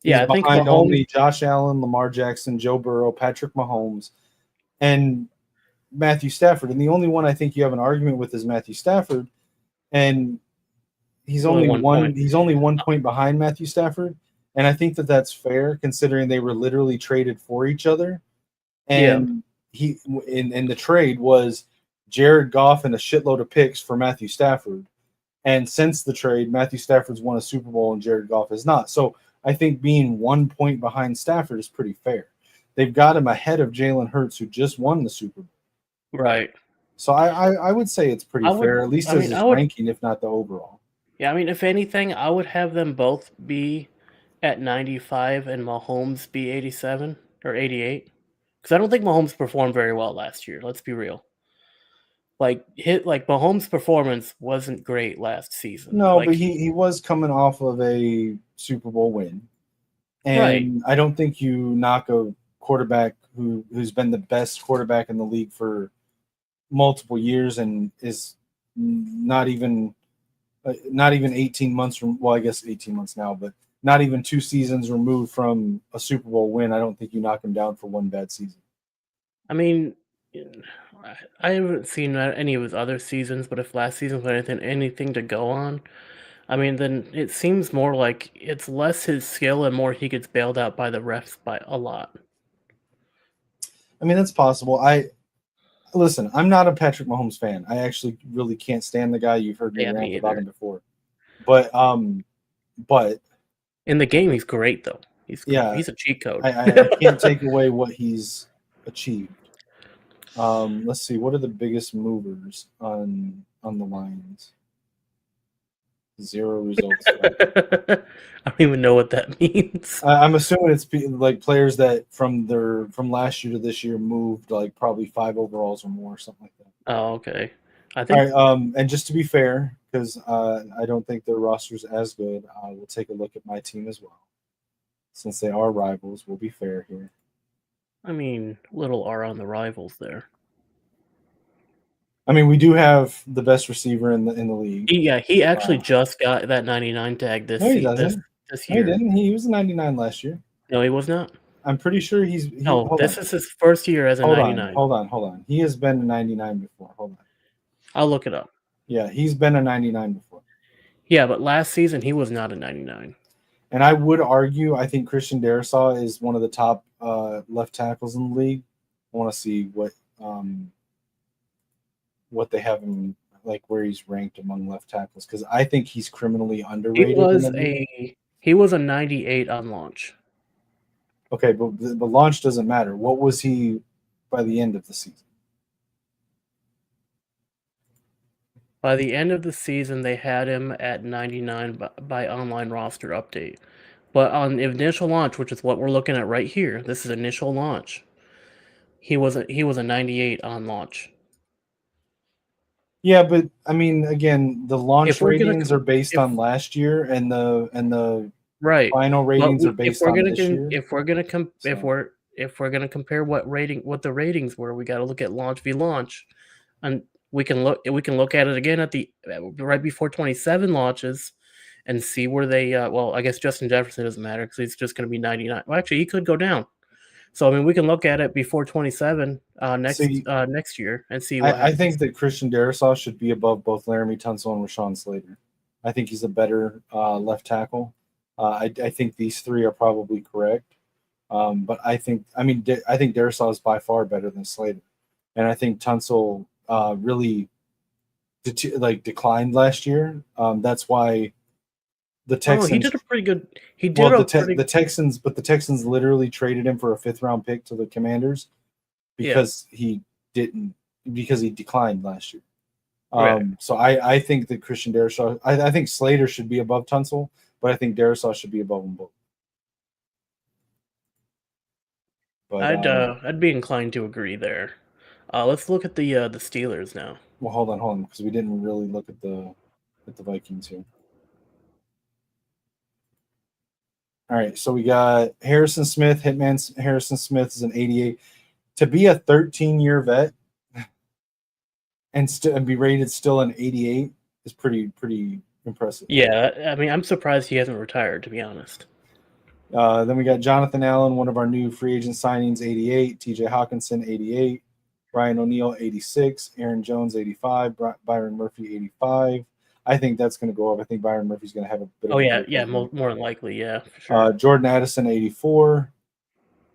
He's I think behind Mahomes, only Josh Allen, Lamar Jackson, Joe Burrow, Patrick Mahomes, and Matthew Stafford. And the only one I think you have an argument with is Matthew Stafford, and he's only one point behind Matthew Stafford. And I think that's fair considering they were literally traded for each other. And he in the trade was Jared Goff and a shitload of picks for Matthew Stafford. And since the trade, Matthew Stafford's won a Super Bowl and Jared Goff has not. So I think being 1 point behind Stafford is pretty fair. They've got him ahead of Jalen Hurts, who just won the Super Bowl. Right. So I would say it's pretty fair, at least as his ranking, if not the overall. Yeah, I mean, if anything, I would have them both be at 95 and Mahomes be 87 or 88. Because I don't think Mahomes performed very well last year. Let's be real. Mahomes' performance wasn't great last season. No, but he was coming off of a Super Bowl win. And I don't think you knock a quarterback who's been the best quarterback in the league for multiple years and is not even 18 months from, well, I guess 18 months now, but not even 2 seasons removed from a Super Bowl win. I don't think you knock him down for one bad season. I mean, I haven't seen any of his other seasons, but if last season was anything to go on, I mean, then it seems more like it's less his skill and more he gets bailed out by the refs by a lot. I mean, that's possible. Listen, I'm not a Patrick Mahomes fan. I actually really can't stand the guy. You've heard me rant about him before. But in the game, he's great though. He's a cheat code. I can't take away what he's achieved. Let's see. What are the biggest movers on the Lions? 0 results. I don't even know what that means. I'm assuming it's like players that from last year to this year moved like probably 5 overalls or more, something like that. Oh, okay. I think. All right. And just to be fair, because I don't think their roster's as good, we'll take a look at my team as well. Since they are rivals, we'll be fair here. I mean, little R on the rivals there. I mean, we do have the best receiver in the league. He actually just got that 99 tag this year. No, he didn't. He was a 99 last year. No, he was not. I'm pretty sure this is his first year as a 99. Hold on. He has been a 99 before. Hold on. I'll look it up. Yeah, he's been a 99 before. Yeah, but last season he was not a 99. And I would argue, I think Christian Darrisaw is one of the top left tackles in the league. I want to see what they have him like where he's ranked among left tackles, because I think he's criminally underrated. In the league. He was a 98 on launch. Okay, but the launch doesn't matter. What was he by the end of the season? By the end of the season, they had him at 99 by online roster update. But on initial launch, which is what we're looking at right here, this is initial launch. He was a 98 on launch. Yeah, but I mean, again, the launch ratings are based on last year, and the right final ratings are based on this year. If we're gonna compare what the ratings were, we got to look at launch v launch, and we can look at it again at the right before 27 launches, and see where they. Well, I guess Justin Jefferson doesn't matter because he's just going to be 99. Well, actually, he could go down. So I mean, we can look at it before 27 next year and see what happens. I think that Christian Darrisaw should be above both Laramie Tunsil and Rashawn Slater. I think he's a better left tackle. I think these three are probably correct, but I think Darrisaw is by far better than Slater, and I think Tunsil really declined last year. That's why the Texans. He did a pretty good. The Texans, but the Texans literally traded him for a 5th-round pick to the Commanders because he declined last year. Right. So I think that Christian Darrisaw. I think Slater should be above Tunsil, but I think Darrisaw should be above them both. But I'd be inclined to agree there. Let's look at the Steelers now. Well, hold on, because we didn't really look at the Vikings here. All right, so we got Harrison Smith. Hitman Harrison Smith is an 88. To be a 13-year vet and be rated still an 88 is pretty impressive. Yeah, I mean, I'm surprised he hasn't retired, to be honest. Then we got Jonathan Allen, one of our new free agent signings, 88. TJ Hawkinson, 88. Ryan O'Neal, 86. Aaron Jones, 85. Byron Murphy, 85. I think that's going to go up. I think Byron Murphy's going to have a bit of more than likely, yeah. For sure. Jordan Addison, 84.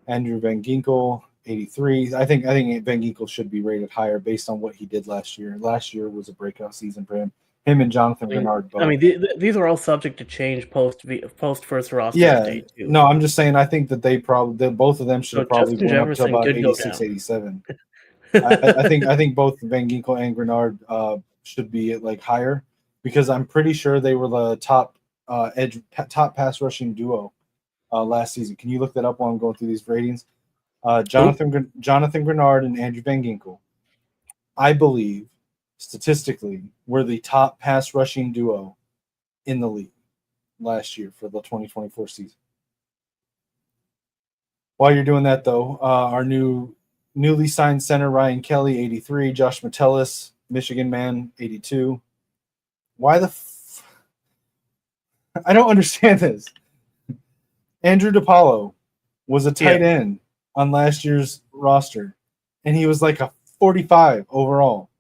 Andrew Van Ginkel, 83. I think Van Ginkel should be rated higher based on what he did last year. Last year was a breakout season for him. Him and Jonathan Bernard both. I mean, these are all subject to change post first roster. Yeah, no, I'm just saying. I think that both of them should have probably went up to about 86, 87. I think both Van Ginkel and Grenard should be at higher, because I'm pretty sure they were the top pass rushing duo last season. Can you look that up while I'm going through these ratings? Jonathan Grenard and Andrew Van Ginkel, I believe, statistically, were the top pass rushing duo in the league last year for the 2024 season. While you're doing that, though, our newly signed center Ryan Kelly, 83. Josh Metellus, Michigan man, 82. Why I don't understand this. Andrew DePaulo was a tight end on last year's roster, and he was like a 45 overall.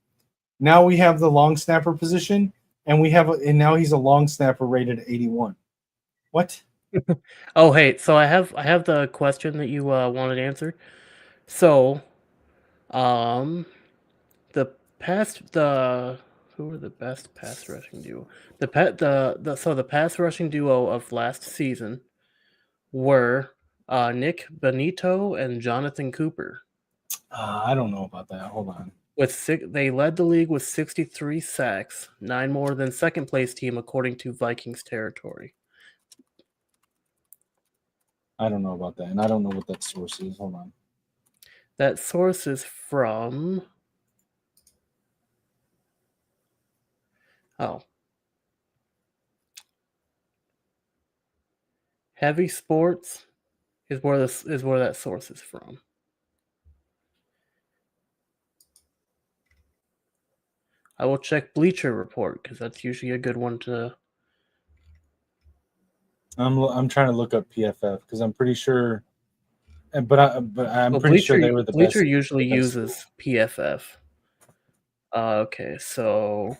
Now we have the long snapper position, and now he's a long snapper rated 81. What? Oh, hey, so I have the question that you wanted answered. So, who were the best pass rushing duo? The pass rushing duo of last season were Nick Benito and Jonathan Cooper. I don't know about that. Hold on. They led the league with 63 sacks, 9 more than second place team according to Vikings territory. I don't know about that, and I don't know what that source is. Hold on. That source is from Heavy Sports is where that source is from. I will check Bleacher Report because that's usually a good one to. I'm trying to look up PFF because I'm pretty sure, but I'm pretty sure they were the Bleacher best. Usually uses PFF. Okay, so.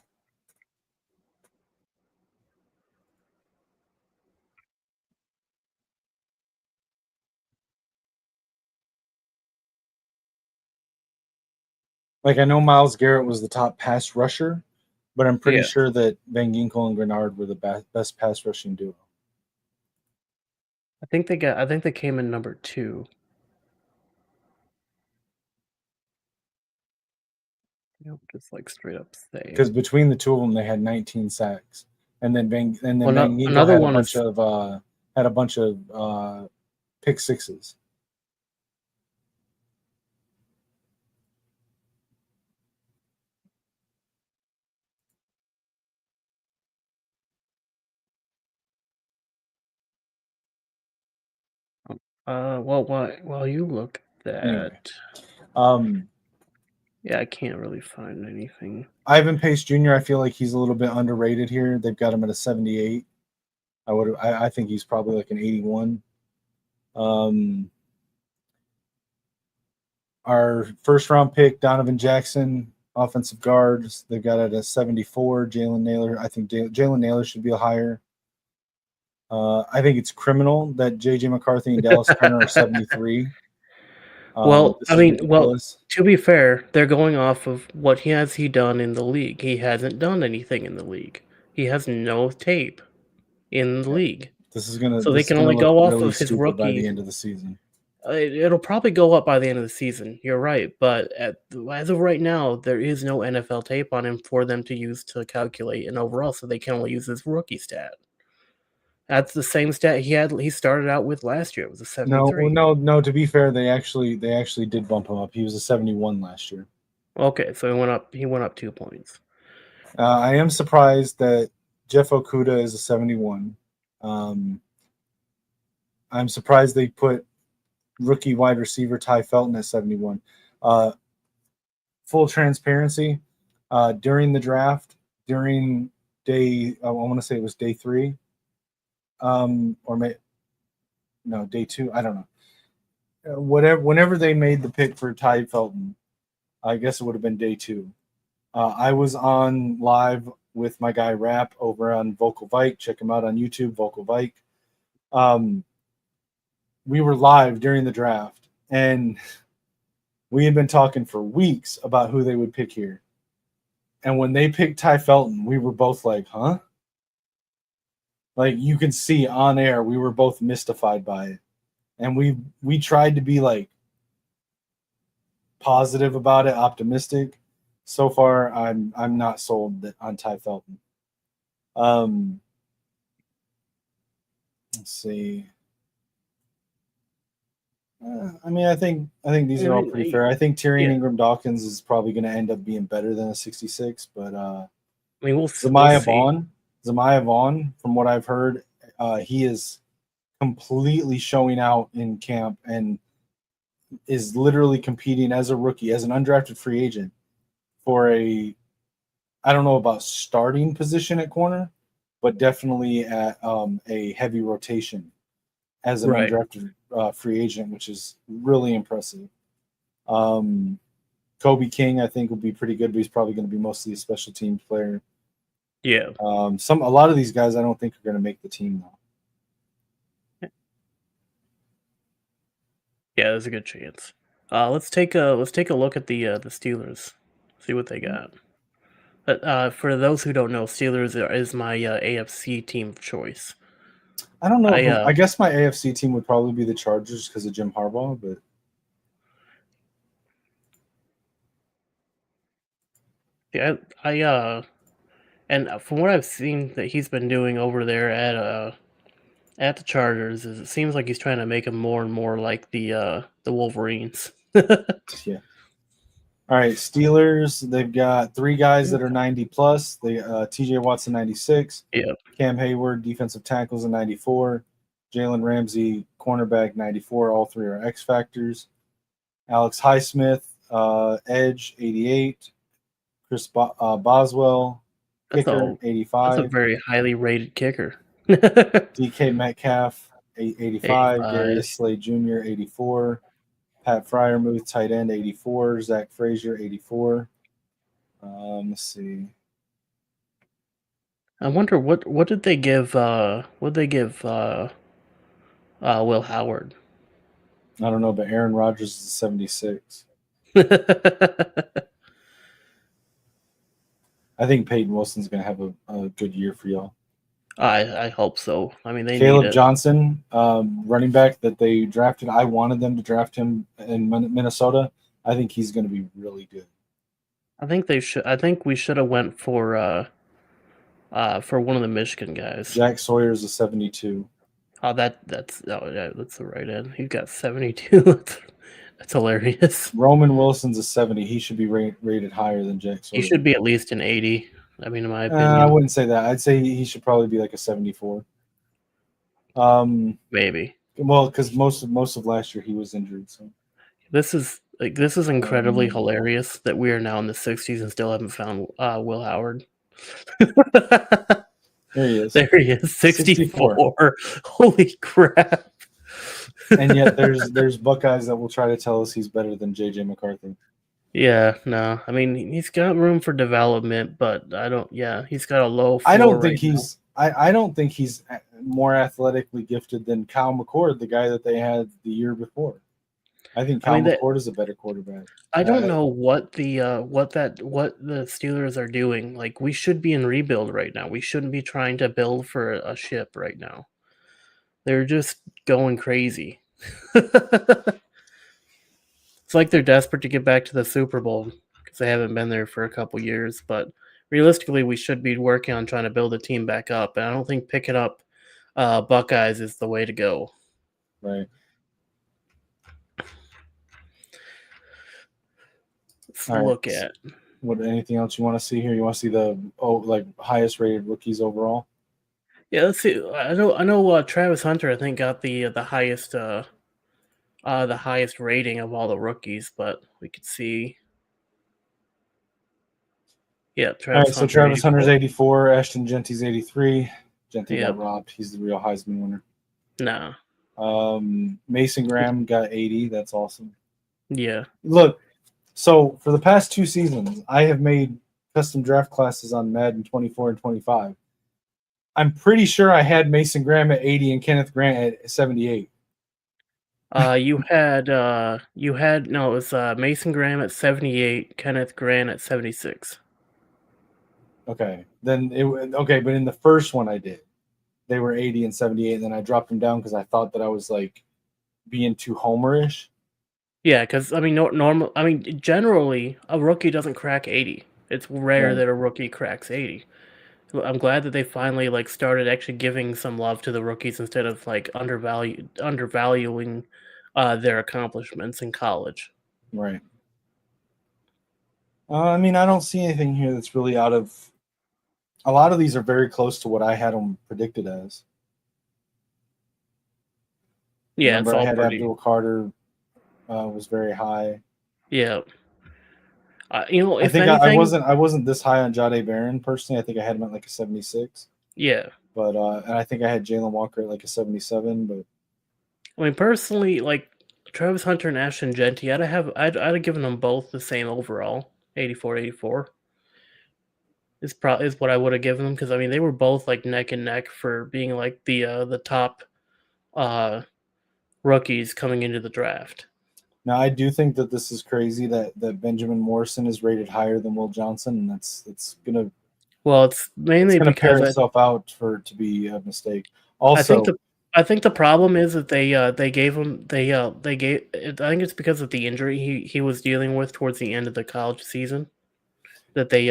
I know Myles Garrett was the top pass rusher, but I'm pretty Yeah. sure that Van Ginkel and Grenard were the best pass rushing duo. I think they came in number 2. Yep, just like straight up say. Because between the two of them, they had 19 sacks, and then Van Ginkel Another had one a bunch of pick sixes. well, while you look at that, Anyway, yeah, I can't really find anything. Ivan Pace Jr. I feel like he's a little bit underrated here. They've got him at a 78. I think he's probably like an 81. Our first round pick, Donovan Jackson, offensive guards, they've got it at a 74. Jalen Naylor, I think Jalen Naylor should be a higher. I think it's criminal that JJ McCarthy and Dallas Turner are 73. Well, This I is mean, ridiculous. to be fair, they're going off of what has he done in the league. He hasn't done anything in the league. He has no tape in the league. This is So they can gonna only look go off really of his stupid by the rookie. end of the season. It'll probably go up by the end of the season. You're right, but as of right now, there is no NFL tape on him for them to use to calculate an overall, so they can only use his rookie stat. That's the same stat he had. He started out with last year. It was a 73. No. To be fair, they actually did bump him up. He was a 71 last year. Okay, so he went up. He went up 2 points. I am surprised that Jeff Okuda is a 71. I'm surprised they put rookie wide receiver Ty Felton at 71. Full transparency, during the draft, during day, I want to say it was day 3, day 2. I don't know. Whenever they made the pick for Ty Felton, I guess it would have been day 2. I was on live with my guy Rap over on Vocal Vike. Check him out on YouTube, Vocal Vike. We were live during the draft, and we had been talking for weeks about who they would pick here. And when they picked Ty Felton, we were both like, huh? Like, you can see on air, we were both mystified by it. And we tried to be like positive about it, optimistic. So far, I'm not sold on Ty Felton. Let's see. I mean, I think these are all pretty fair. I think Tyrion Ingram Dawkins is probably going to end up being better than a 66, but I mean, we'll Zamiah see. Vaughn, from what I've heard, he is completely showing out in camp and is literally competing as a rookie, as an undrafted free agent, for I don't know about starting position at corner, but definitely at a heavy rotation as an undrafted free agent, which is really impressive. Kobe King, I think, will be pretty good, but he's probably going to be mostly a special teams player. Yeah. A lot of these guys I don't think are going to make the team though. Yeah, there's a good chance. Let's take a look at the Steelers. See what they got. But for those who don't know, Steelers is my AFC team of choice. I don't know. I guess my AFC team would probably be the Chargers because of Jim Harbaugh, but yeah, and from what I've seen that he's been doing over there at the Chargers, is it seems like he's trying to make them more and more like the Wolverines. yeah. All right, Steelers. They've got 3 guys that are 90 plus. They T.J. Watson 96. Yeah. Cam Hayward, defensive tackles, a 94. Jalen Ramsey, cornerback, 94. All 3 are X factors. Alex Highsmith, edge, 88. Chris Boswell, kicker, 85. That's a very highly rated kicker. DK Metcalf, 85. Darius Slade Jr., 84. Pat Fryermuth, tight end, 84. Zach Frazier, 84. Let's see. I wonder what did they give Will Howard? I don't know, but Aaron Rodgers is 76. I think Peyton Wilson's going to have a good year for y'all. I hope so. I mean, they Caleb need it. Johnson, running back that they drafted. I wanted them to draft him in Minnesota. I think he's going to be really good. I think they should. I think we should have went for one of the Michigan guys. Jack Sawyer's a 72. Oh, that's the right end. He's got 72. That's hilarious. Roman Wilson's a 70. He should be rated higher than Jack Sawyer. He should be at least an 80. I mean, in my opinion. I wouldn't say that. I'd say he should probably be like a 74. Maybe. Well, because most of last year he was injured. So this is incredibly hilarious that we are now in the 60s and still haven't found Will Howard. There he is. There he is. 64. Holy crap. And yet there's Buckeyes that will try to tell us he's better than JJ McCarthy. Yeah, no. I mean, he's got room for development, but he's got a low floor. I don't think he's more athletically gifted than Kyle McCord, the guy that they had the year before. I think Kyle McCord is a better quarterback. I don't know what the Steelers are doing. Like, we should be in rebuild right now. We shouldn't be trying to build for a ship right now. They're just going crazy. It's like they're desperate to get back to the Super Bowl because they haven't been there for a couple years. But realistically, we should be working on trying to build a team back up. And I don't think picking up Buckeyes is the way to go. Right. Let's look at anything else you want to see here? You want to see the highest rated rookies overall? Yeah, let's see. I know. Travis Hunter, I think, got the highest rating of all the rookies, but we could see. Yeah, Travis Hunter's 84. Ashton Genty's 83. Genty got robbed. He's the real Heisman winner. Nah. Mason Graham got 80. That's awesome. Yeah. Look, so for the past 2 seasons, I have made custom draft classes on Madden 24 and 25. I'm pretty sure I had Mason Graham at 80 and Kenneth Grant at 78. It was Mason Graham at 78, Kenneth Grant at 76. Okay. But in the first one I did, they were 80 and 78, and then I dropped them down because I thought that I was like being too homerish. Yeah, because generally a rookie doesn't crack 80. It's rare that a rookie cracks 80. I'm glad that they finally started actually giving some love to the rookies instead of undervaluing their accomplishments in college. Right. I don't see anything here that's really out of. A lot of these are very close to what I had them predicted as. Yeah, Remember, I had Abdul Carter was very high. Yeah. I wasn't this high on Jahdae Barron personally. I think I had him at like a 76. Yeah. But and I think I had Jalen Walker at like a 77. But I mean, personally, Travis Hunter and Ashton Genty, I'd have given them both the same overall, 84. Is what I would have given them because they were both neck and neck for being the top rookies coming into the draft. Now, I do think that this is crazy that Benjamin Morrison is rated higher than Will Johnson, and it's gonna. Well, it's mainly because pair itself out to be a mistake. Also, I think the problem is that they gave him I think it's because of the injury he was dealing with towards the end of the college season that they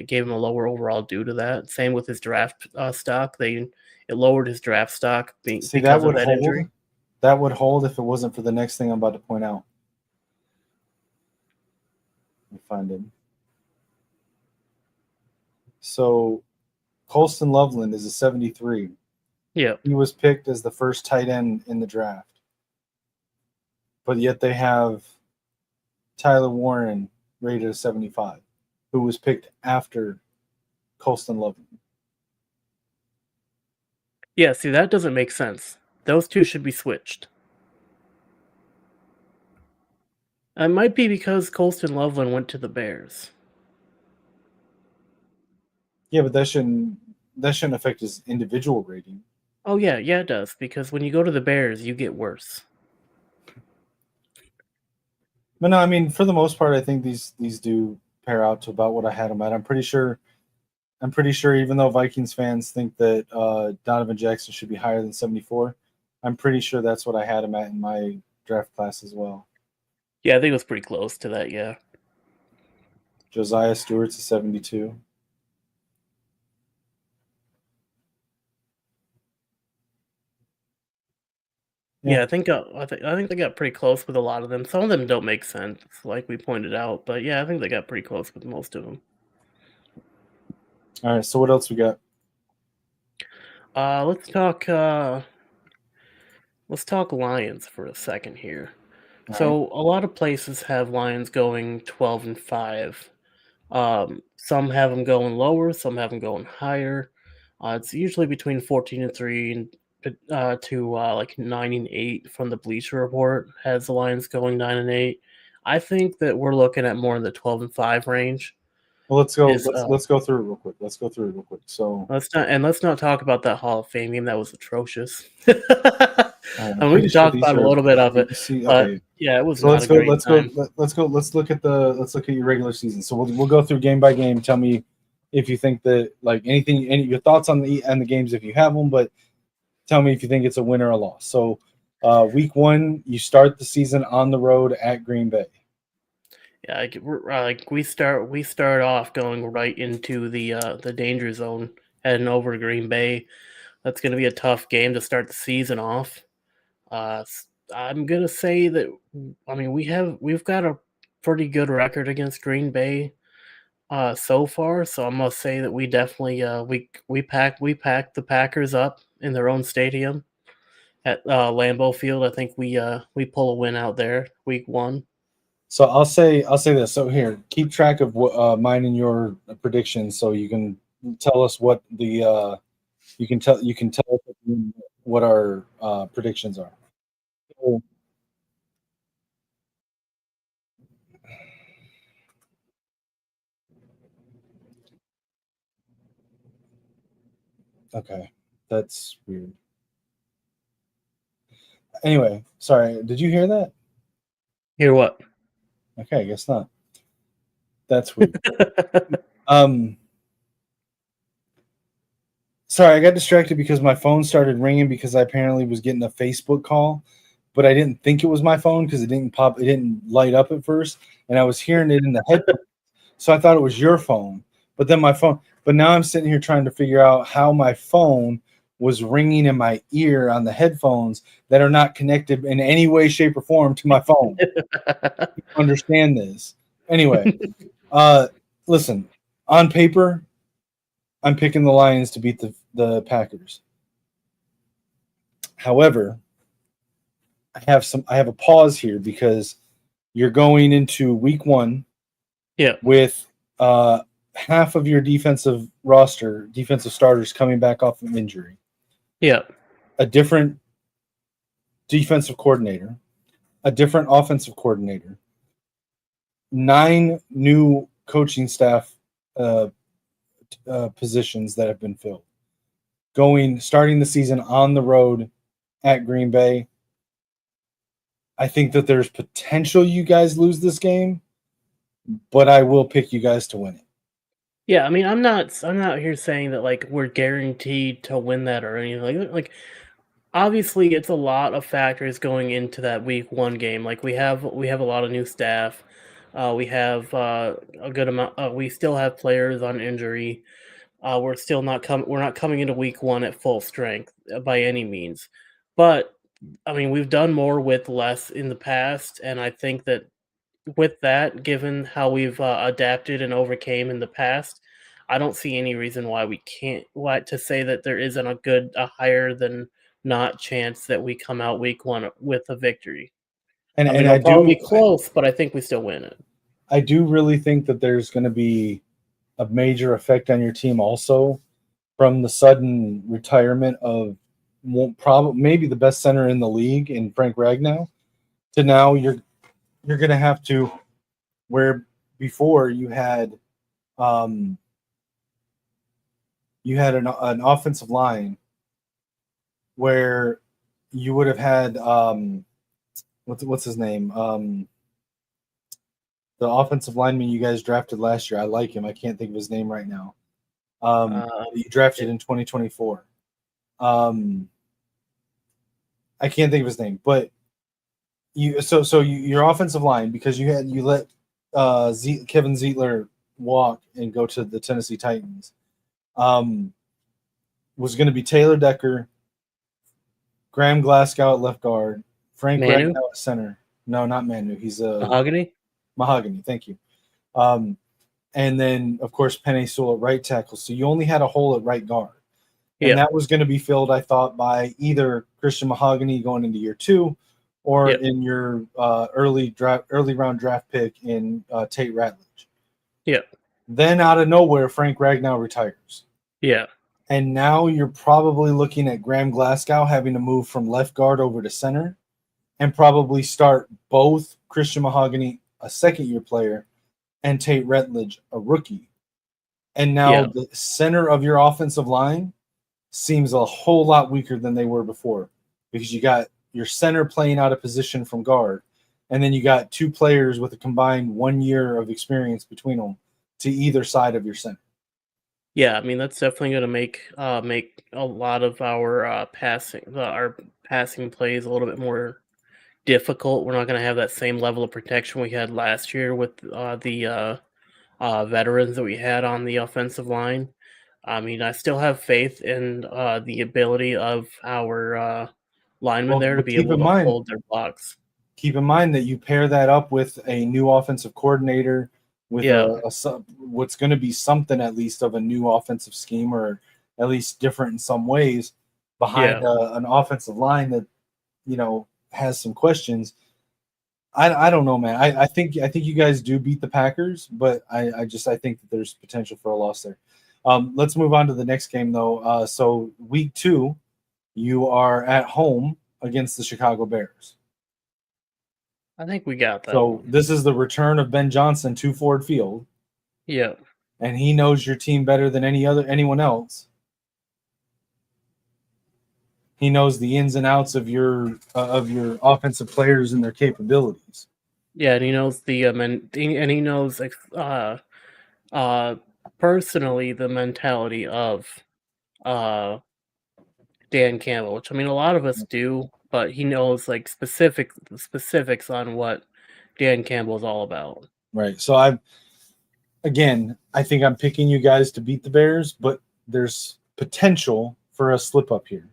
gave him a lower overall due to that. Same with his draft stock. It lowered his draft stock because of that injury. That would hold if it wasn't for the next thing I'm about to point out. Let me find it. So, Colston Loveland is a 73. Yeah. He was picked as the first tight end in the draft. But yet they have Tyler Warren rated a 75, who was picked after Colston Loveland. Yeah, see, that doesn't make sense. Those two should be switched. It might be because Colston Loveland went to the Bears. Yeah, but that shouldn't affect his individual rating. Oh yeah, it does. Because when you go to the Bears, you get worse. But no, for the most part, I think these do compare out to about what I had him at. I'm pretty sure, even though Vikings fans think that Donovan Jackson should be higher than 74, I'm pretty sure that's what I had him at in my draft class as well. Yeah, I think it was pretty close to that. Yeah. Josiah Stewart's a 72. Yeah, I think they got pretty close with a lot of them. Some of them don't make sense, like we pointed out, but yeah, I think they got pretty close with most of them. All right, so what else we got? Let's talk Lions for a second here. All So a lot of places have Lions going 12-5. Some have them going lower, some have them going higher. It's usually between 14-3 and to like 9-8 from the Bleacher Report has the Lions going 9-8. I think that we're looking at more in the 12-5 range. Well, let's go. Is Let's go through it real quick. So let's not talk about that Hall of Fame game that was atrocious. I'm And we pretty can sure talk these about a are little bit of it, see. but Okay, yeah, it was so not let's a go. great time. Let's look at your regular season. So we'll go through game by game. Tell me if you think that like anything, any your thoughts on the games if you have them, but tell me if you think it's a win or a loss. So week 1, you start the season on the road at Green Bay. Yeah, we start off going right into the danger zone, heading over to Green Bay. That's going to be a tough game to start the season off. I'm gonna say that we've got a pretty good record against Green Bay so far. So I must say that we definitely we pack the Packers up in their own stadium at Lambeau Field. I think we pull a win out there week 1. So I'll say this. So here, keep track of what mine and your predictions, so you can tell us what the you can tell us what our predictions are. So, okay, that's weird. Anyway, sorry. Did you hear that? Hear what? Okay, I guess not. That's weird. Sorry, I got distracted because my phone started ringing because I apparently was getting a Facebook call, but I didn't think it was my phone because it didn't light up at first, and I was hearing it in the headphones, so I thought it was your phone. But then but now I'm sitting here trying to figure out how my phone was ringing in my ear on the headphones that are not connected in any way, shape, or form to my phone. Understand this. Anyway, listen, on paper, I'm picking the Lions to beat the Packers. However, I have a pause here because you're going into week 1 with half of your defensive starters coming back off of injury. Yeah. A different defensive coordinator, a different offensive coordinator, 9 new coaching staff positions that have been filled. Starting the season on the road at Green Bay. I think that there's potential you guys lose this game, but I will pick you guys to win it. Yeah, I mean, I'm not here saying that like we're guaranteed to win that or anything. Like obviously, it's a lot of factors going into that week 1 game. Like we have a lot of new staff. We have a good amount. We still have players on injury. We're still not We're not coming into week 1 at full strength by any means. But I mean, we've done more with less in the past, and I think that with that, given how we've adapted and overcame in the past, I don't see any reason why we can't. Why to say that there isn't a higher than not chance that we come out week 1 with a victory. And I mean, I it'll probably do be close, but I think we still win it. I do really think that there's going to be a major effect on your team also from the sudden retirement of maybe the best center in the league in Frank Ragnow to now you're going to have to, where before you had an offensive line where you would have had what's his name, the offensive lineman you guys drafted last year. I like him. I can't think of his name right now. You drafted in 2024. I can't think of his name, but your offensive line, because you let Kevin Zeitler walk and go to the Tennessee Titans, was going to be Taylor Decker, Graham Glasgow at left guard, Frank Manu? Ragnow at center. No, not Manu. He's a Mahogany. Mahogany. Thank you. And then of course Penei Sewell at right tackle. So you only had a hole at right guard. And that was going to be filled, I thought, by either Christian Mahogany going into year 2, or in your early round draft pick in Tate Ratledge. Yeah. Then out of nowhere, Frank Ragnow retires. Yeah. And now you're probably looking at Graham Glasgow having to move from left guard over to center, and probably start both Christian Mahogany, a second-year player, and Tate Ratledge, a rookie. And now the center of your offensive line seems a whole lot weaker than they were before, because you got your center playing out of position from guard, and then you got 2 players with a combined 1 year of experience between them to either side of your center. Yeah, I mean that's definitely going to make a lot of our passing plays a little bit more difficult. We're not going to have that same level of protection we had last year with the veterans that we had on the offensive line. I mean, I still have faith in the ability of our linemen there to be able to hold their blocks. Keep in mind that you pair that up with a new offensive coordinator, with what's going to be something at least of a new offensive scheme, or at least different in some ways, behind an offensive line that has some questions. I don't know, man. I think you guys do beat the Packers, but I think that there's potential for a loss there. Let's move on to the next game, though. So week 2, you are at home against the Chicago Bears. I think we got that. So this is the return of Ben Johnson to Ford Field. Yeah. And he knows your team better than anyone else. He knows the ins and outs of your offensive players and their capabilities. Yeah, and he knows he knows personally the mentality of Dan Campbell, which I mean a lot of us do, but he knows like specifics on what Dan Campbell is all about. Right. So I think I'm picking you guys to beat the Bears, but there's potential for a slip up here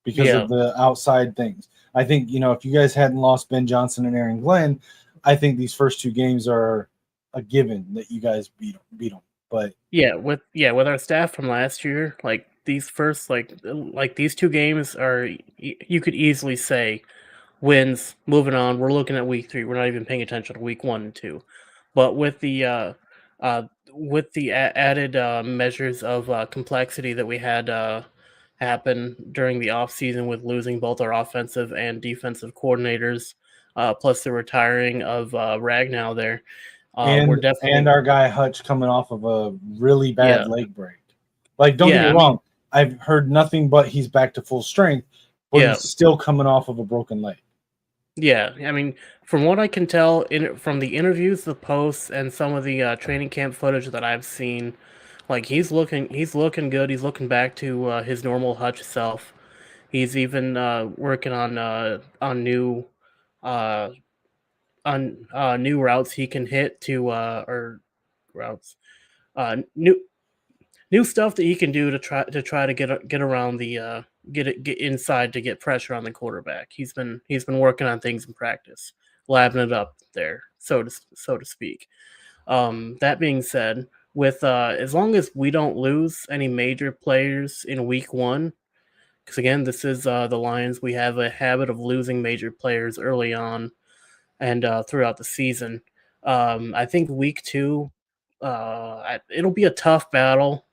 because of the outside things. I think, if you guys hadn't lost Ben Johnson and Aaron Glenn, I think these first 2 games are a given that you guys beat them. But with our staff from last year, like these first like these 2 games are, you could easily say, wins. Moving on, we're looking at week 3. We're not even paying attention to week 1 and 2. But with the added measures of complexity that we had happen during the offseason, with losing both our offensive and defensive coordinators, plus the retiring of Ragnow there, we're definitely, and our guy Hutch coming off of a really bad leg break. Like, don't get me wrong, I've heard nothing but he's back to full strength, but he's still coming off of a broken leg. Yeah, I mean, from what I can tell from the interviews, the posts, and some of the training camp footage that I've seen, like he's looking good. He's looking back to his normal Hutch self. He's even working on new new routes he can hit new stuff that he can do to try to get around the get inside to get pressure on the quarterback. He's been working on things in practice, labbing it up there, so to speak. That being said, with as long as we don't lose any major players in week 1, because again, this is the Lions. We have a habit of losing major players early on and throughout the season. I think week 2, it'll be a tough battle.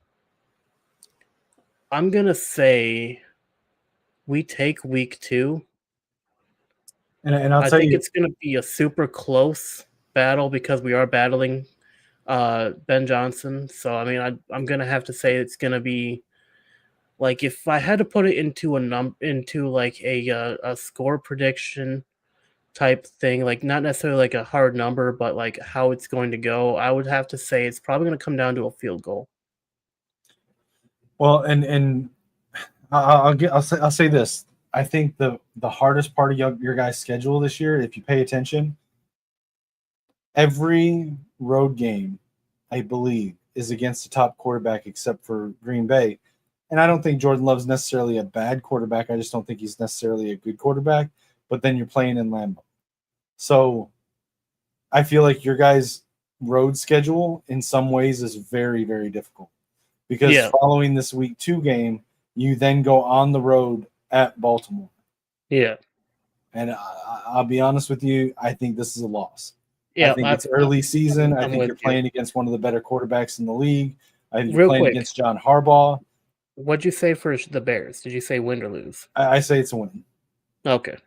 I'm gonna say we take week 2. And I think it's gonna be a super close battle because we are battling Ben Johnson. So I mean, I'm gonna have to say it's gonna be, like, if I had to put it into a score prediction, type thing, like not necessarily like a hard number, but like how it's going to go, I would have to say it's probably going to come down to a field goal. Well, and I'll say this. I think the hardest part of your guys' schedule this year, if you pay attention, every road game, I believe, is against the top quarterback except for Green Bay. And I don't think Jordan Love's necessarily a bad quarterback. I just don't think he's necessarily a good quarterback. But then you're playing in Lambeau. So I feel like your guys' road schedule in some ways is very, very difficult. Because following this week 2 game, you then go on the road at Baltimore. Yeah. And I'll be honest with you, I think this is a loss. Yeah, I think it's early season. I think you're you. playing against one of the better quarterbacks in the league. I think you're Real playing quick, against John Harbaugh. what'd you say for the Bears? Did you say win or lose? I say it's a win. Okay.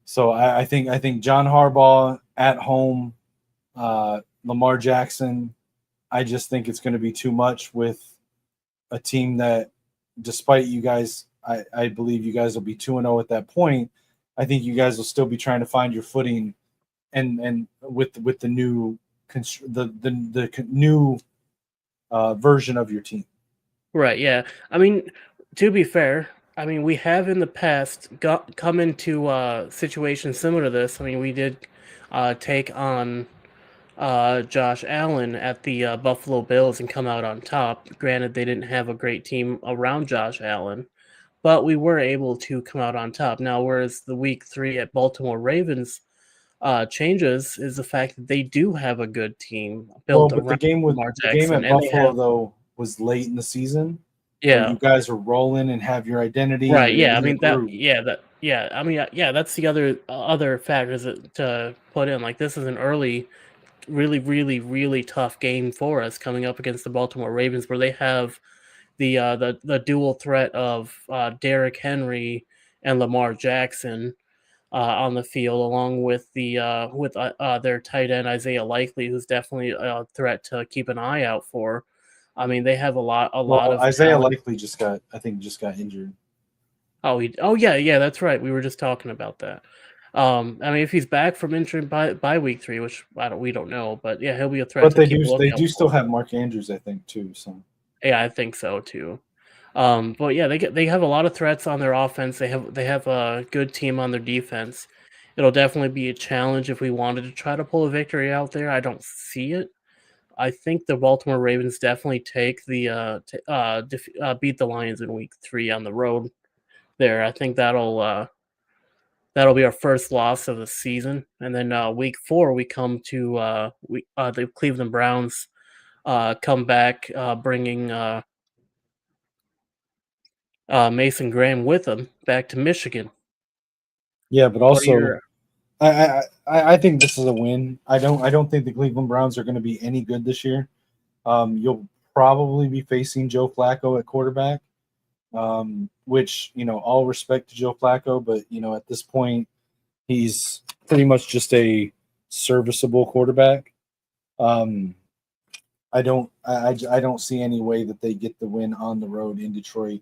So I think John Harbaugh at home, Lamar Jackson. I just think it's going to be too much with a team that, despite you guys, I believe you guys will be 2-0 at that point. I think you guys will still be trying to find your footing, and with the new new version of your team. Right. Yeah. I mean, to be fair, I mean we have in the past come into situations similar to this. I mean, we did take on Josh Allen at the Buffalo Bills and come out on top. Granted, they didn't have a great team around Josh Allen, but we were able to come out on top. Now, whereas the week 3 at Baltimore Ravens changes is the fact that they do have a good team built But around Lamar the game Jackson, at and they Buffalo have though was late in the season where yeah. you guys are rolling and have your identity. Right. You're Yeah. I in a mean that. groove. Yeah. That. Yeah. I mean. Yeah. That's the other factors to put in. Like this is an early, really, really, really tough game for us coming up against the Baltimore Ravens, where they have the dual threat of Derrick Henry and Lamar Jackson on the field, along with their tight end Isaiah Likely, who's definitely a threat to keep an eye out for. I mean, they have a lot Well, of Isaiah talent. Likely just got injured. Oh yeah, that's right. We were just talking about that. I mean, if he's back from injury by week 3, which we don't know, but yeah, he'll be a threat But to keep a they lookout do still for. have Mark Andrews, I think, too. So Yeah, I think so too. But yeah, they have a lot of threats on their offense. They have a good team on their defense. It'll definitely be a challenge if we wanted to try to pull a victory out there. I don't see it. I think the Baltimore Ravens definitely take beat the Lions in week 3 on the road. There, I think that'll be our first loss of the season, and then week 4 we come to the Cleveland Browns come back, bringing Mason Graham with them back to Michigan. yeah, but What are also your I think this is a win. I don't think the Cleveland Browns are going to be any good this year. You'll probably be facing Joe Flacco at quarterback, which all respect to Joe Flacco, but at this point he's pretty much just a serviceable quarterback. I don't see any way that they get the win on the road in Detroit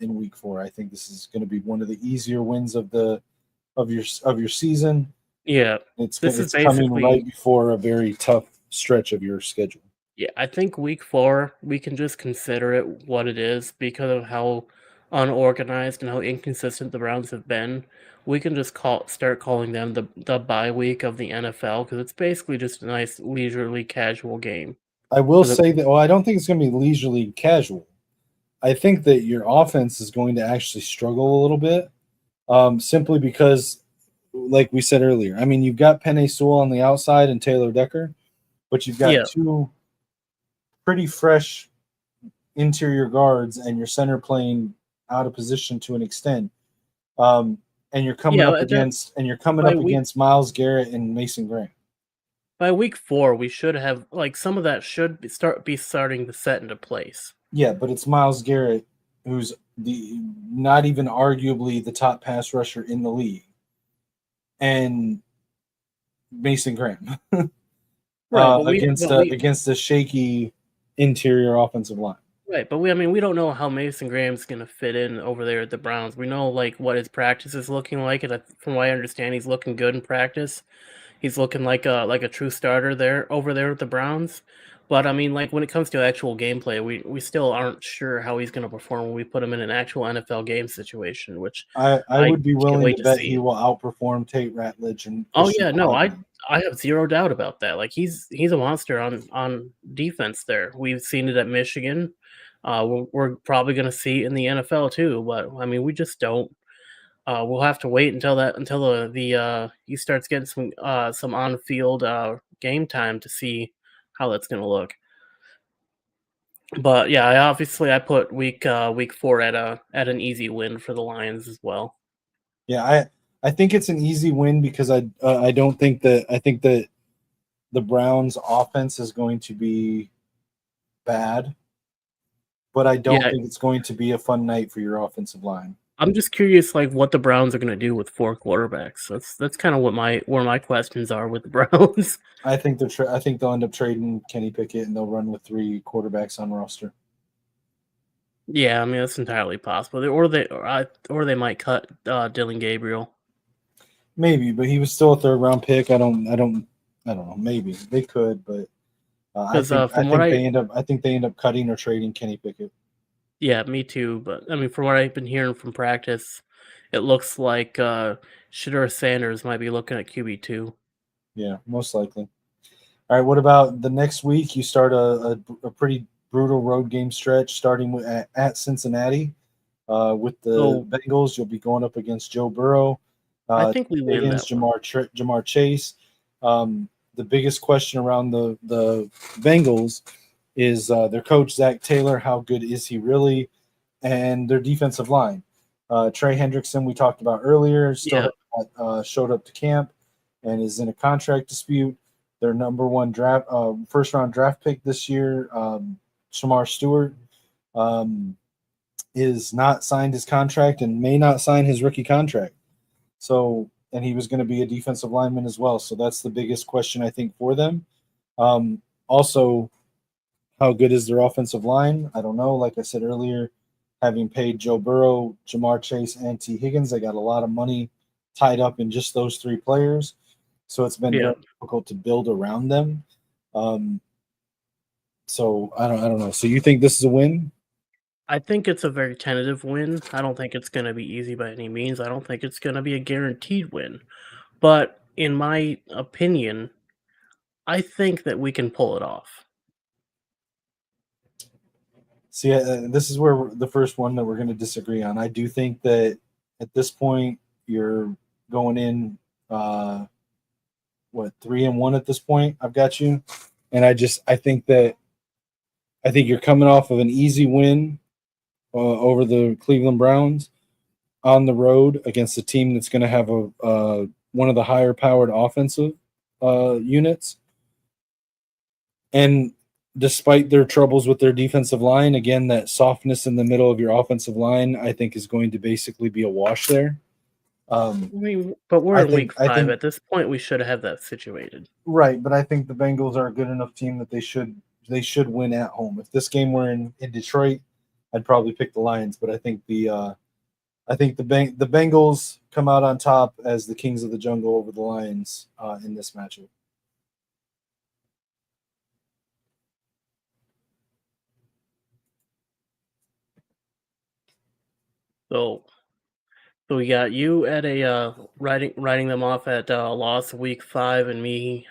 in week 4. I think this is going to be one of the easier wins of your season. yeah? It's This is coming basically right before a very tough stretch of your schedule. yeah. I think week 4 we can just consider it what it is because of how unorganized and how inconsistent the Browns have been. We can just start calling them the bye week of the NFL because it's basically just a nice leisurely casual game. I will For the say that. Well, I don't think it's going to be leisurely casual. I think that your offense is going to actually struggle a little bit, simply because, like we said earlier, I mean, you've got Penei Sewell on the outside and Taylor Decker, but you've got Yeah. 2 pretty fresh interior guards and your center playing out of position to an extent. And you're coming Yeah, up against Myles Garrett and Mason Graham. by week 4 we should have like some of that should be starting to set into place. Yeah, but it's Myles Garrett, who's not even arguably the top pass rusher in the league, and Mason Graham Right, against a shaky interior offensive line. Right, but we don't know how Mason Graham's gonna fit in over there at the Browns. We know, like, what his practice is looking like, and from what I understand, he's looking good in practice. He's looking like a true starter there over there with the Browns. But I mean, like when it comes to actual gameplay, we still aren't sure how he's gonna perform when we put him in an actual NFL game situation, which I I would be can't willing wait to to bet he see. will outperform Tate Ratledge and Oh Christian yeah, no, McCaffrey. I have zero doubt about that. Like he's a monster on defense there. We've seen it at Michigan. We're probably going to see it in the NFL too. But I mean, we just don't. We'll have to wait until the he starts getting some on field game time to see how that's going to look. But yeah, I put week 4 at an easy win for the Lions as well. Yeah, I think it's an easy win because I don't think that I think that the Browns offense is going to be bad, but I don't Yeah, think it's going to be a fun night for your offensive line. I'm just curious, like what the Browns are going to do with 4 quarterbacks. That's kind of where my questions are with the Browns. I think I think they'll end up trading Kenny Pickett and they'll run with 3 quarterbacks on roster. Yeah, I mean that's entirely possible. Or they might cut Dylan Gabriel Maybe, but he was still a 3rd round pick. I don't know. Maybe they could, but because from what I think they end up cutting or trading Kenny Pickett. yeah, me too. But I mean, from what I've been hearing from practice, it looks like Shedeur Sanders might be looking at QB2. Yeah, most likely. All right. What about the next week? You start a pretty brutal road game stretch, starting at Cincinnati with the So Bengals. You'll be going up against Joe Burrow, I think we win Higgins, that one. Jamar Chase. The biggest question around the Bengals is their coach Zach Taylor. How good is he really? And their defensive line. Trey Hendrickson, we talked about earlier, Yeah, still showed up to camp and is in a contract dispute. Their number one first round draft pick this year, Shamar Stewart, is not signed his contract and may not sign his rookie contract. So, and he was going to be a defensive lineman as well. So that's the biggest question I think for them. Also, how good is their offensive line? I don't know. Like I said earlier, having paid Joe Burrow, Jamar Chase, and T. Higgins, they got a lot of money tied up in just those 3 players. So it's been yeah. very difficult to build around them. So I don't know. So you think this is a win? I think it's a very tentative win. I don't think it's going to be easy by any means. I don't think it's going to be a guaranteed win. But in my opinion, I think that we can pull it off. See, this is where the first one that we're going to disagree on. I do think that at this point you're going in, 3-1 at this point. I've got you, and I think you're coming off of an easy win over the Cleveland Browns on the road against a team that's going to have one of the higher powered offensive units. And despite their troubles with their defensive line, again, that softness in the middle of your offensive line, I think, is going to basically be a wash there. I mean, but we're in week 5. At this point, we should have that situated. Right, but I think the Bengals are a good enough team that they should win at home. If this game were in Detroit, I'd probably pick the Lions, but I think the Bengals come out on top as the kings of the jungle over the Lions in this matchup. So we got you at a writing them off at loss week 5, and me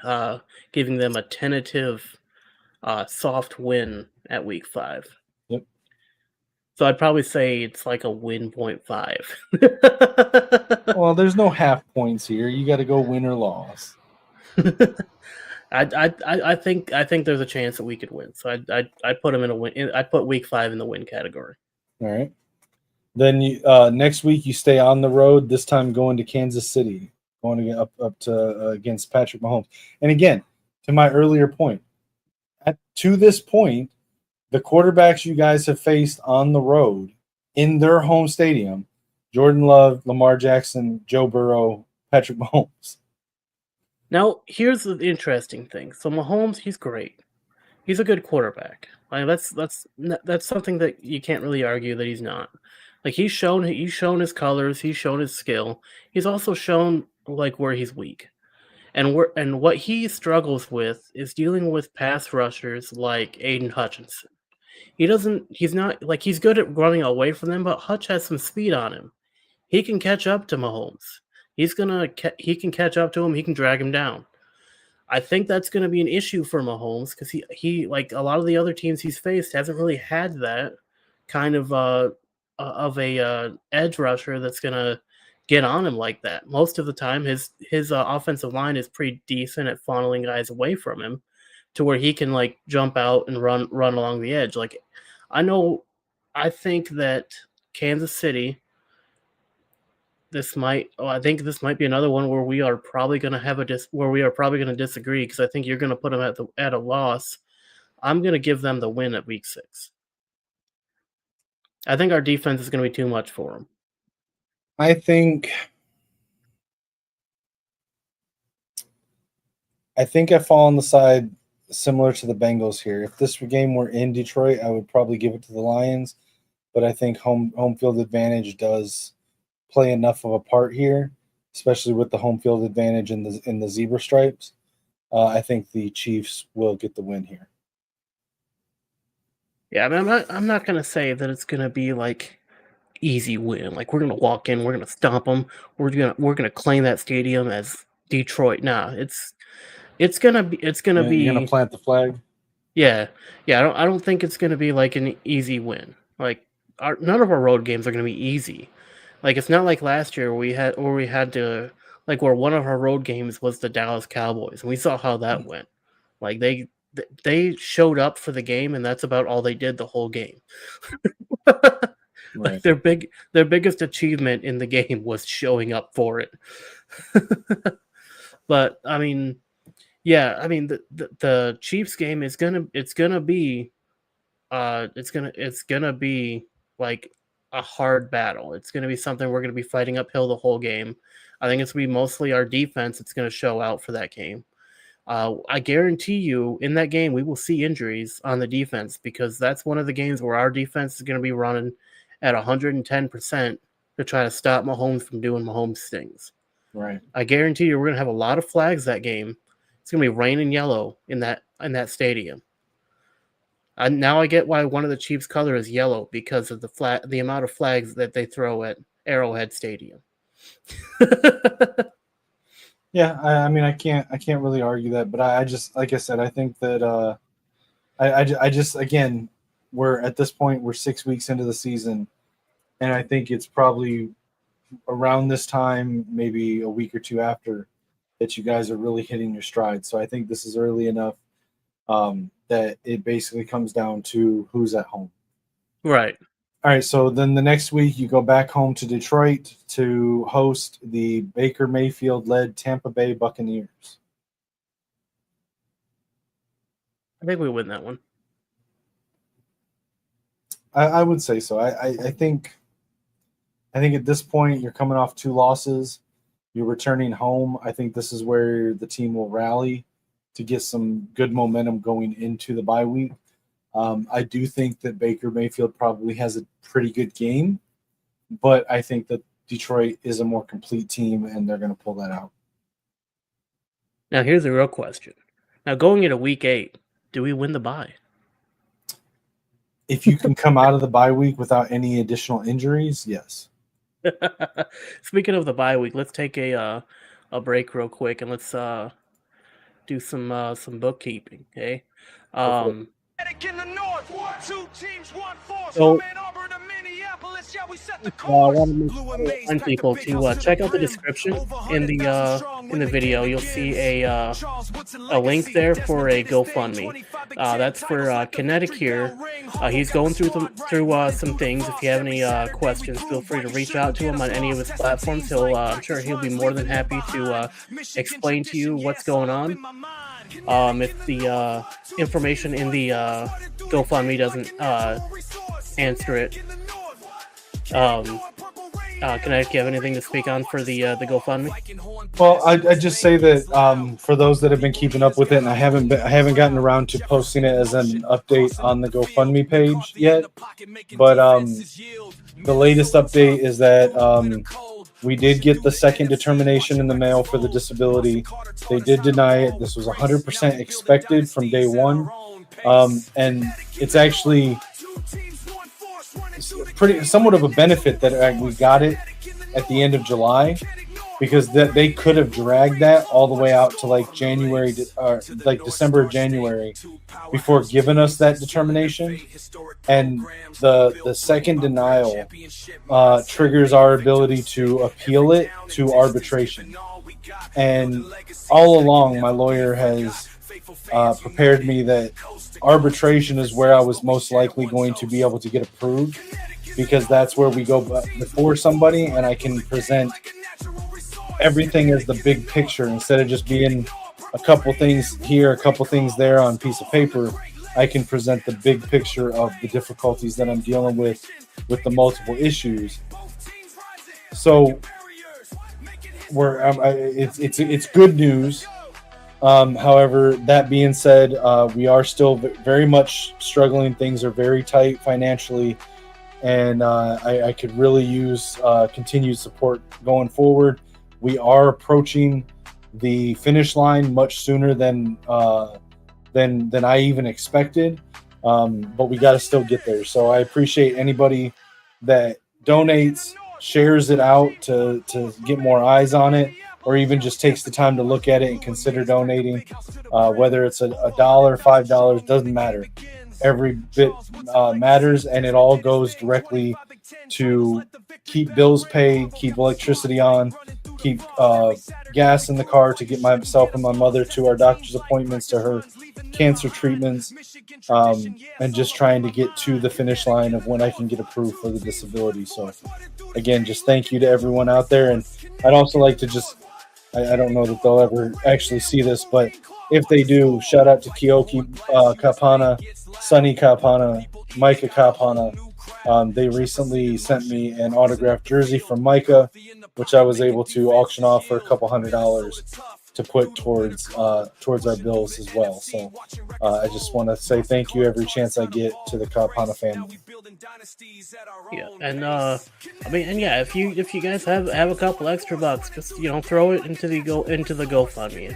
giving them a tentative soft win at week 5. Yep. So I'd probably say it's like a win 0.5. Well, there's no half points here. You got to go win or loss. I think there's a chance that we could win. So I put them in a win. I put week 5 in the win category. All right. Then next week you stay on the road. This time going to Kansas City, going up to against Patrick Mahomes. And again, to my earlier point, to this point, the quarterbacks you guys have faced on the road in their home stadium: Jordan Love, Lamar Jackson, Joe Burrow, Patrick Mahomes. Now here's the interesting thing. So Mahomes, he's great. He's a good quarterback. Like that's something that you can't really argue that he's not. Like he's shown his colors, he's shown his skill. He's also shown like where he's weak. And what he struggles with is dealing with pass rushers like Aiden Hutchinson. He's not like he's good at running away from them, but Hutch has some speed on him. He can catch up to Mahomes. He can catch up to him, he can drag him down. I think that's going to be an issue for Mahomes because he like a lot of the other teams he's faced hasn't really had that kind of a edge rusher that's going to get on him like that. Most of the time, his offensive line is pretty decent at funneling guys away from him to where he can like jump out and run along the edge. Like I think that Kansas City. I think this might be another one where we are probably going to disagree because I think you're going to put them at a loss. I'm going to give them the win at week 6. I think our defense is going to be too much for them. I think I fall on the side similar to the Bengals here. If this game were in Detroit, I would probably give it to the Lions, but I think home field advantage does play enough of a part here, especially with the home field advantage in the zebra stripes. I think the Chiefs will get the win here. Yeah, I mean, I'm not gonna say that it's gonna be like easy win. Like we're gonna walk in, we're gonna stomp them, we're gonna claim that stadium as Detroit. Nah, it's gonna be You're gonna plant the flag. Yeah. I don't think it's gonna be like an easy win. Like none of our road games are gonna be easy. Like it's not like last year where we had to like where one of our road games was the Dallas Cowboys, and we saw how that went. Like they showed up for the game, and that's about all they did the whole game. Right. Like their biggest achievement in the game was showing up for it. But I mean, yeah, I mean the Chiefs game is gonna be like a hard battle. It's going to be something we're going to be fighting uphill the whole game. I think it's going to be mostly our defense that's going to show out for that game. I guarantee you in that game we will see injuries on the defense because that's one of the games where our defense is going to be running at 110% to try to stop Mahomes from doing Mahomes things. Right. I guarantee you we're going to have a lot of flags that game. It's going to be raining yellow in that stadium. Now I get why one of the Chiefs' color is yellow because of the amount of flags that they throw at Arrowhead Stadium. Yeah, I mean, I can't really argue that, but I just, like I said, I think that I just again, we're at this point, we're 6 weeks into the season, and I think it's probably around this time, maybe a week or two after, that you guys are really hitting your stride. So I think this is early enough. That it basically comes down to who's at home. Right. All right, so then the next week you go back home to Detroit to host the Baker Mayfield-led Tampa Bay Buccaneers. I think we win that one. I would say so. I think at this point you're coming off 2 losses. You're returning home. I think this is where the team will rally to get some good momentum going into the bye week. I do think that Baker Mayfield probably has a pretty good game, but I think that Detroit is a more complete team, and they're going to pull that out. Now, here's the real question. Now, going into week 8, do we win the bye? If you can come out of the bye week without any additional injuries, yes. Speaking of the bye week, let's take a break real quick, and let's do some bookkeeping, okay? In the north, 2 teams, 1 force. So, From Ann Arbor to Minneapolis, yeah, we set the I want to remind people to check out the description in the video. You'll see a link there for a GoFundMe. That's for Kinetik here. He's going through some things. If you have any questions, feel free to reach out to him on any of his platforms. I'm sure he'll be more than happy to explain to you what's going on. If the information in the GoFundMe doesn't answer it. Kinetik, you have anything to speak on for the GoFundMe? Well, I just say that for those that have been keeping up with it, and I haven't gotten around to posting it as an update on the GoFundMe page yet. But the latest update is that we did get the second determination in the mail for the disability. They did deny it. This was 100% expected from day one, and it's actually pretty somewhat of a benefit that we got it at the end of July, because they could have dragged that all the way out to like January, like December or January, before giving us that determination. And the second denial triggers our ability to appeal it to arbitration. And all along, my lawyer has prepared me that arbitration is where I was most likely going to be able to get approved, because that's where we go before somebody and I can present everything as the big picture instead of just being a couple things here, a couple things there on a piece of paper. I can present the big picture of the difficulties that I'm dealing with the multiple issues. So it's good news. However, that being said, we are still very much struggling. Things are very tight financially, and I could really use continued support going forward. We are approaching the finish line much sooner than I even expected, but we got to still get there. So I appreciate anybody that donates, shares it out to get more eyes on it, or even just takes the time to look at it and consider donating. Whether it's $1, $5, doesn't matter. Every bit matters, and it all goes directly to keep bills paid, keep electricity on, keep gas in the car to get myself and my mother to our doctor's appointments, to her cancer treatments, and just trying to get to the finish line of when I can get approved for the disability. So again, just thank you to everyone out there. And I'd also like to just, I don't know that they'll ever actually see this, but if they do, shout out to Kyoki Kapana, Sunny Kapana, Micah Kapana. They recently sent me an autographed jersey from Micah, which I was able to auction off for a couple $100 to put towards our bills as well. So I just want to say thank you every chance I get to the Kapana family. Yeah, and I mean, and yeah, if you guys have a couple extra bucks, just throw it into the GoFundMe.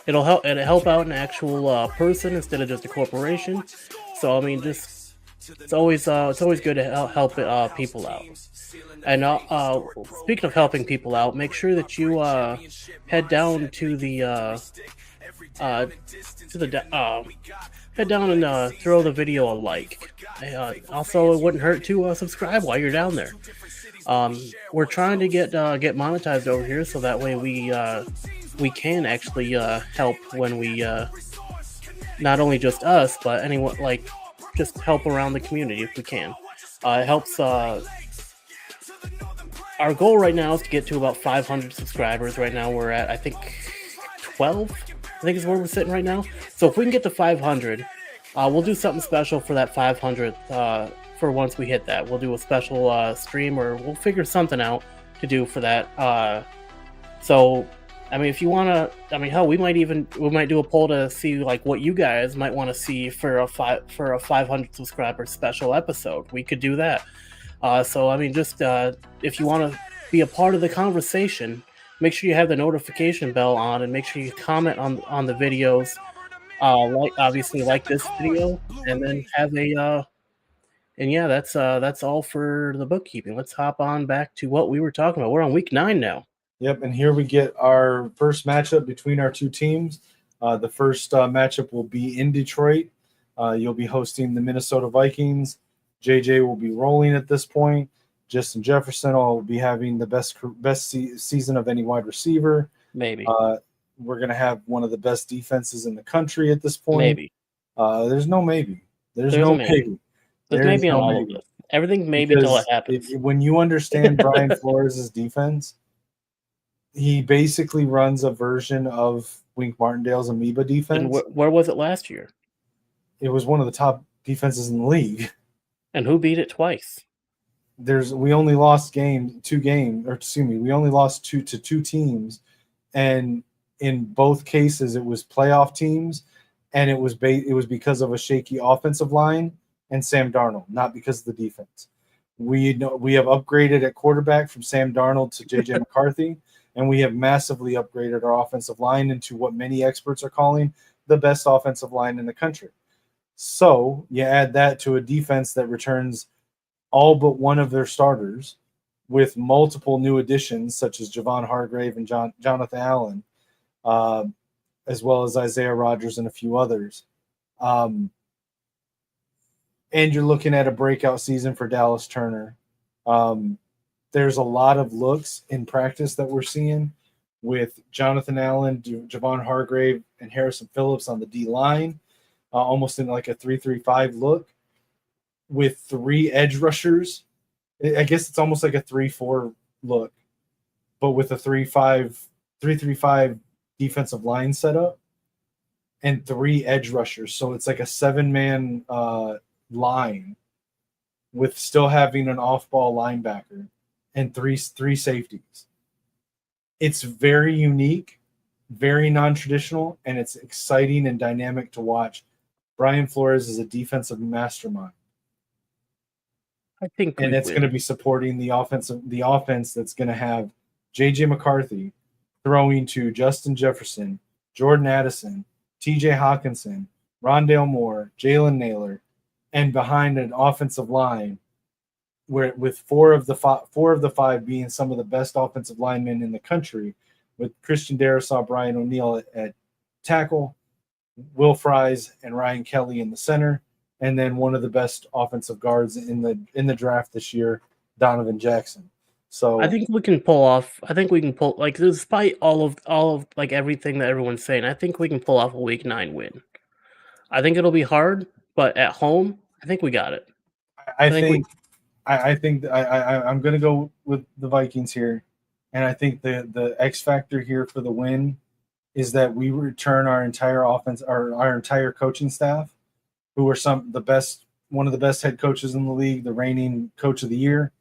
It'll help out an actual person instead of just a corporation. So I mean, just it's always good to help people out. And speaking of helping people out, make sure that you head down to the head down and throw the video a like. Also, it wouldn't hurt to subscribe while you're down there. We're trying to get monetized over here, so that way we can actually help when we not only just us, but anyone, like, just help around the community if we can. It helps. Our goal right now is to get to about 500 subscribers. Right now we're at, I think, 12. I think is where we're sitting right now. So if we can get to 500, we'll do something special for that 500. For once we hit that, we'll do a special stream, or we'll figure something out to do for that. So, I mean, if you want to, I mean, hell, we might do a poll to see like what you guys might want to see for a 500 subscriber special episode. We could do that. So I mean, just if you want to be a part of the conversation, make sure you have the notification bell on, and make sure you comment on the videos. Obviously like this video, and then have a and yeah, that's all for the bookkeeping. Let's hop on back to what we were talking about. We're on week 9 now. Yep, and here we get our first matchup between our two teams. The first matchup will be in Detroit. You'll be hosting the Minnesota Vikings. JJ will be rolling at this point. Justin Jefferson will be having the best season of any wide receiver. Maybe. We're going to have one of the best defenses in the country at this point. Maybe. There's no maybe. There's no maybe. There's maybe on all of this. Everything's maybe until it happens. When you understand Brian Flores' defense, he basically runs a version of Wink Martindale's amoeba defense. And where was it last year? It was one of the top defenses in the league. And who beat it twice? we only lost we only lost to two teams, and in both cases it was playoff teams, and it was because of a shaky offensive line and Sam Darnold, not because of the defense. We have upgraded at quarterback from Sam Darnold to JJ McCarthy, and we have massively upgraded our offensive line into what many experts are calling the best offensive line in the country. So you add that to a defense that returns all but one of their starters, with multiple new additions such as Javon Hargrave and Jonathan Allen, as well as Isaiah Rodgers and a few others. And you're looking at a breakout season for Dallas Turner. There's a lot of looks in practice that we're seeing with Jonathan Allen, Javon Hargrave, and Harrison Phillips on the D line, almost in like a 3-3-5 look, with 3 edge rushers. I guess it's almost like a 3-4 look, but with a 3-5 defensive line setup and 3 edge rushers. So it's like a 7-man line with still having an off-ball linebacker and three safeties. It's very unique, very non-traditional, and it's exciting and dynamic to watch. Brian Flores is a defensive mastermind. I think, and it's going to be supporting the offense that's going to have JJ McCarthy throwing to Justin Jefferson, Jordan Addison, TJ Hawkinson, Rondale Moore, Jalen Naylor, and behind an offensive line with 4 of the 5 being some of the best offensive linemen in the country, with Christian Darrisaw, Brian O'Neill at tackle, Will Fries and Ryan Kelly in the center, and then one of the best offensive guards in the draft this year, Donovan Jackson. So I think we can pull off. I think we can pull, like, despite all of like everything that everyone's saying, I think we can pull off a Week 9 win. I think it'll be hard, but at home, I think we got it. I think I'm going to go with the Vikings here, and I think the X factor here for the win is that we return our entire offense, our entire coaching staff, who are one of the best head coaches in the league, the reigning coach of the year,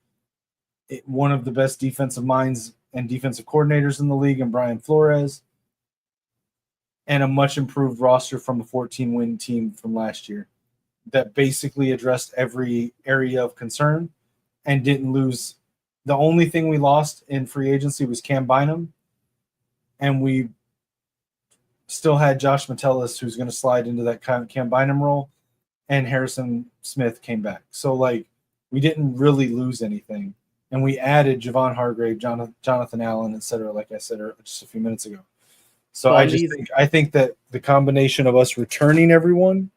one of the best defensive minds and defensive coordinators in the league, and Brian Flores, and a much improved roster from a 14-win team from last year that basically addressed every area of concern and didn't lose. The only thing we lost in free agency was Cam Bynum, and we still had Josh Metellus, who's going to slide into that kind of Cam Bynum role, and Harrison Smith came back. So, like, we didn't really lose anything. And we added Javon Hargrave, Jonathan Allen, et cetera, like I said just a few minutes ago. So I think that the combination of us returning everyone,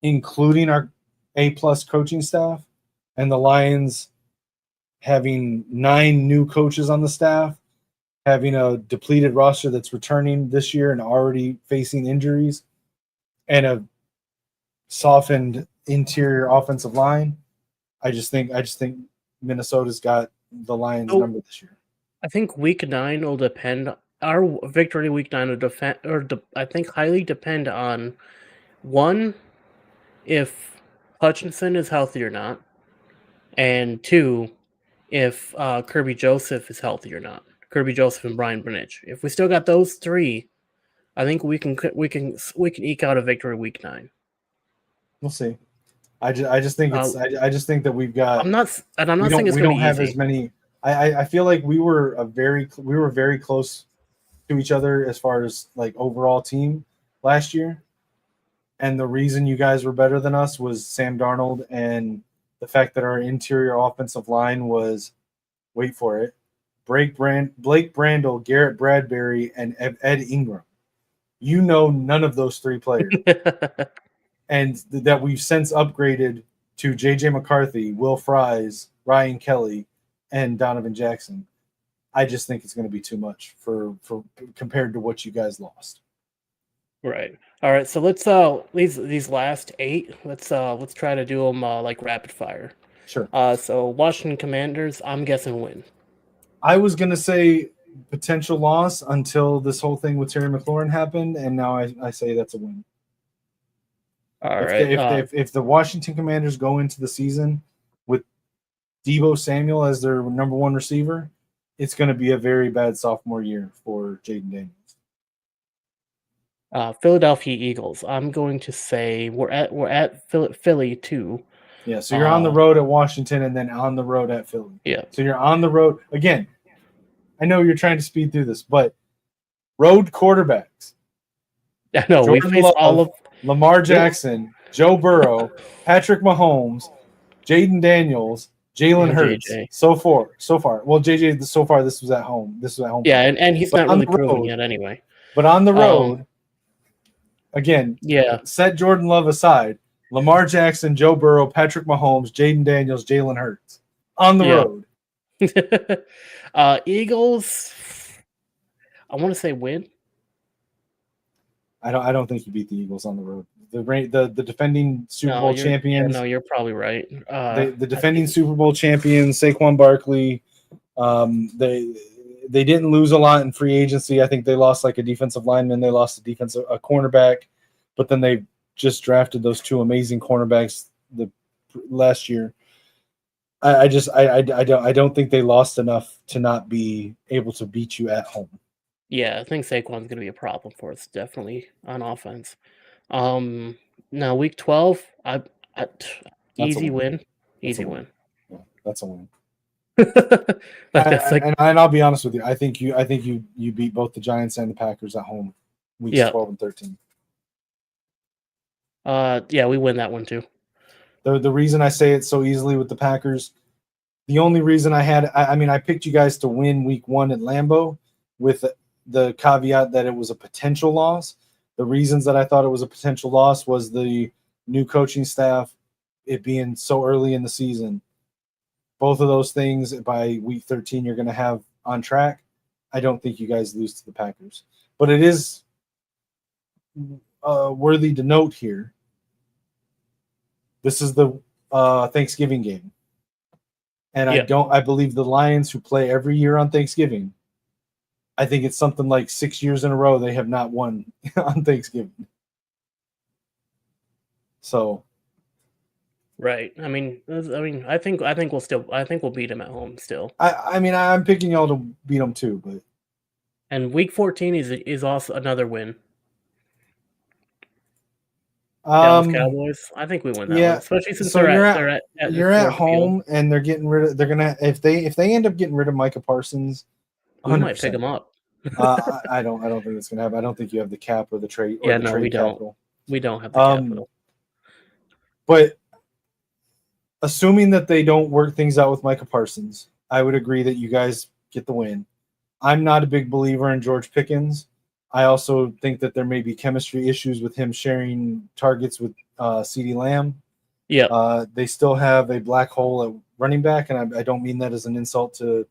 including our A-plus coaching staff, and the Lions having 9 new coaches on the staff, having a depleted roster that's returning this year and already facing injuries, and a softened interior offensive line, I just think Minnesota's got the Lions' number this year. I think Week 9 will depend. Our victory Week 9 will I think highly depend on, one, if Hutchinson is healthy or not, and 2, if Kirby Joseph is healthy or not. Kirby Joseph and Brian Brinich. If we still got those 3, I think we can eke out a victory Week 9. We'll see. I just think I just think that we've got. I'm not saying it's going to be easy. We don't have as many. I feel like we were very close to each other as far as like overall team last year, and the reason you guys were better than us was Sam Darnold and the fact that our interior offensive line was, wait for it, Blake Brandel, Garrett Bradbury, and Ed Ingram. You know none of those 3 players. And that we've since upgraded to JJ McCarthy, Will Fries, Ryan Kelly, and Donovan Jackson. I just think it's going to be too much for compared to what you guys lost. Right. All right. So let's these last 8. Let's try to do them like rapid fire. Sure. So Washington Commanders, I'm guessing win. I was going to say potential loss until this whole thing with Terry McLaurin happened, and now I say that's a win. All right. If the Washington Commanders go into the season with Deebo Samuel as their number one receiver, it's going to be a very bad sophomore year for Jaden Daniels. Philadelphia Eagles. I'm going to say we're at Philly too. Yeah, so you're on the road at Washington and then on the road at Philly. Yeah. So you're on the road again. I know you're trying to speed through this, but road quarterbacks. I know we Jordan face Love, all of Lamar Jackson, Joe Burrow, Patrick Mahomes, Jaden Daniels, Jalen and Hurts. JJ. So far. Well, JJ, so far this was at home. This was at home. Yeah, and he's But not on really the proven road- yet anyway. But on the road, again, Yeah. set Jordan Love aside. Lamar Jackson, Joe Burrow, Patrick Mahomes, Jaden Daniels, Jalen Hurts on the road. Eagles. I want to say win. I don't think you beat the Eagles on the road. The defending Super Bowl champions. Yeah, no, you're probably right. The defending Super Bowl champions, Saquon Barkley. They didn't lose a lot in free agency. I think they lost like a defensive lineman. They lost a cornerback, but then they just drafted those two amazing cornerbacks the last year. I don't think they lost enough to not be able to beat you at home. Yeah, I think Saquon's going to be a problem for us, definitely on offense. Now week 12, easy win. Easy win. Yeah, that's a win. That's and I'll be honest with you. I think you beat both the Giants and the Packers at home, weeks 12 and 13. Yeah, we win that one too. The reason I say it so easily with the Packers, the only reason I picked you guys to win week 1 at Lambeau with the caveat that it was a potential loss. The reasons that I thought it was a potential loss was the new coaching staff, it being so early in the season. Both of those things by week 13 you're going to have on track. I don't think you guys lose to the Packers. But it is worthy to note here. This is the Thanksgiving game. And I believe the Lions, who play every year on Thanksgiving, I think it's something like 6 years in a row they have not won on Thanksgiving. So, right. I think we'll beat them at home still. I'm picking y'all to beat them too, but. And week 14 is also another win. Dallas Cowboys. I think we win that one, especially since they're at home and they're getting rid of. They're gonna if they end up getting rid of Micah Parsons, 100%. We might pick them up. I don't think it's gonna happen. I don't think you have the cap or the trade. Or the trade capital. We don't have the capital. But assuming that they don't work things out with Micah Parsons, I would agree that you guys get the win. I'm not a big believer in George Pickens. I also think that there may be chemistry issues with him sharing targets with CeeDee Lamb. Yeah. They still have a black hole at running back, and I don't mean that as an insult to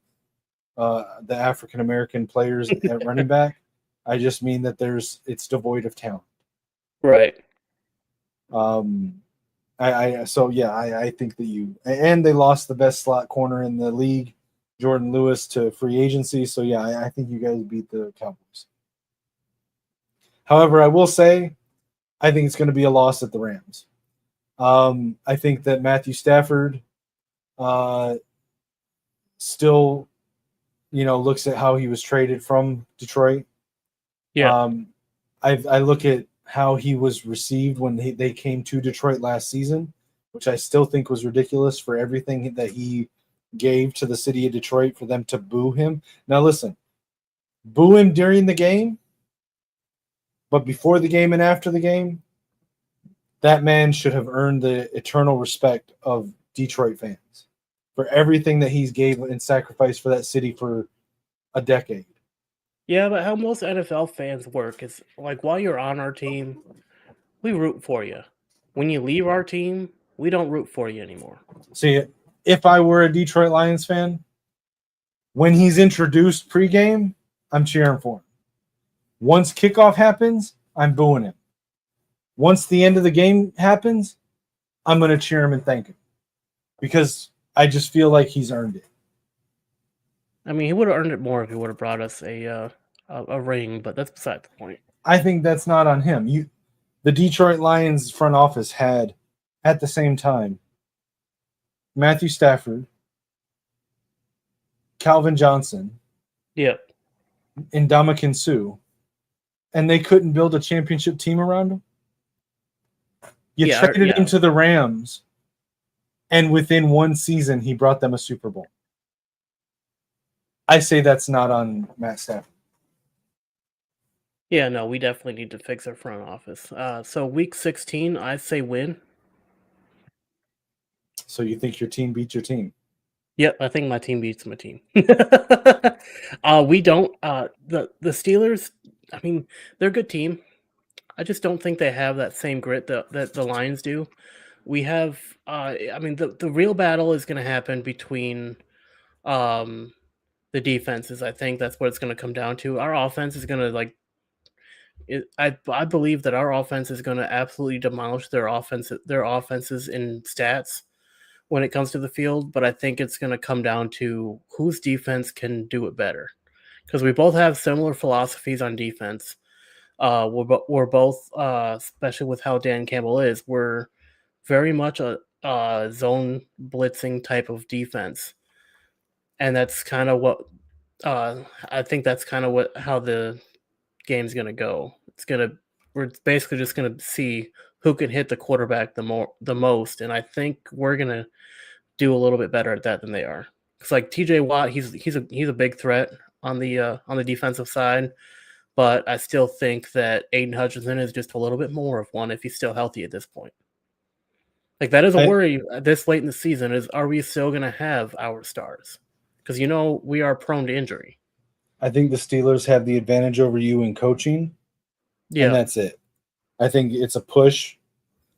the African-American players at running back. I just mean that it's devoid of talent. Right. I think that and they lost the best slot corner in the league, Jordan Lewis, to free agency. So yeah, I think you guys beat the Cowboys. However, I will say, I think it's going to be a loss at the Rams. I think that Matthew Stafford still, looks at how he was traded from Detroit. Yeah. I look at how he was received when they came to Detroit last season, which I still think was ridiculous for everything that he gave to the city of Detroit for them to boo him. Now listen, boo him during the game, but before the game and after the game, that man should have earned the eternal respect of Detroit fans for everything that he's gave and sacrificed for that city for a decade. Yeah, but how most NFL fans work is like, while you're on our team, we root for you. When you leave our team, we don't root for you anymore. See, if I were a Detroit Lions fan, when he's introduced pregame, I'm cheering for him. Once kickoff happens, I'm booing him. Once the end of the game happens, I'm going to cheer him and thank him because I just feel like he's earned it. I mean, he would have earned it more if he would have brought us a ring, but that's beside the point. I think that's not on him. The Detroit Lions front office had, at the same time, Matthew Stafford, Calvin Johnson Yep. and Ndamukong Suh, and they couldn't build a championship team around him? You traded him to the Rams, and within one season, he brought them a Super Bowl. I say that's not on Matt Stafford. Yeah, no, we definitely need to fix our front office. So week 16, I say win. So you think your team beats your team? Yep, I think my team beats my team. We don't. The Steelers, I mean, they're a good team. I just don't think they have that same grit that the Lions do. We have, I mean, the real battle is going to happen between the defenses. I think that's what it's going to come down to. Our offense is going to I believe that our offense is going to absolutely demolish their offenses in stats when it comes to the field. But I think it's going to come down to whose defense can do it better, because we both have similar philosophies on defense. We're both, especially with how Dan Campbell is, we're very much a zone blitzing type of defense, and that's kind of what I think. That's kind of how the game's gonna go. We're basically just gonna see who can hit the quarterback the most, and I think we're gonna do a little bit better at that than they are. It's like TJ Watt, he's a big threat on the defensive side. But I still think that Aiden Hutchinson is just a little bit more of one if he's still healthy at this point. Like, that is a worry this late in the season, is are we still going to have our stars? Because, we are prone to injury. I think the Steelers have the advantage over you in coaching, and that's it. I think it's a push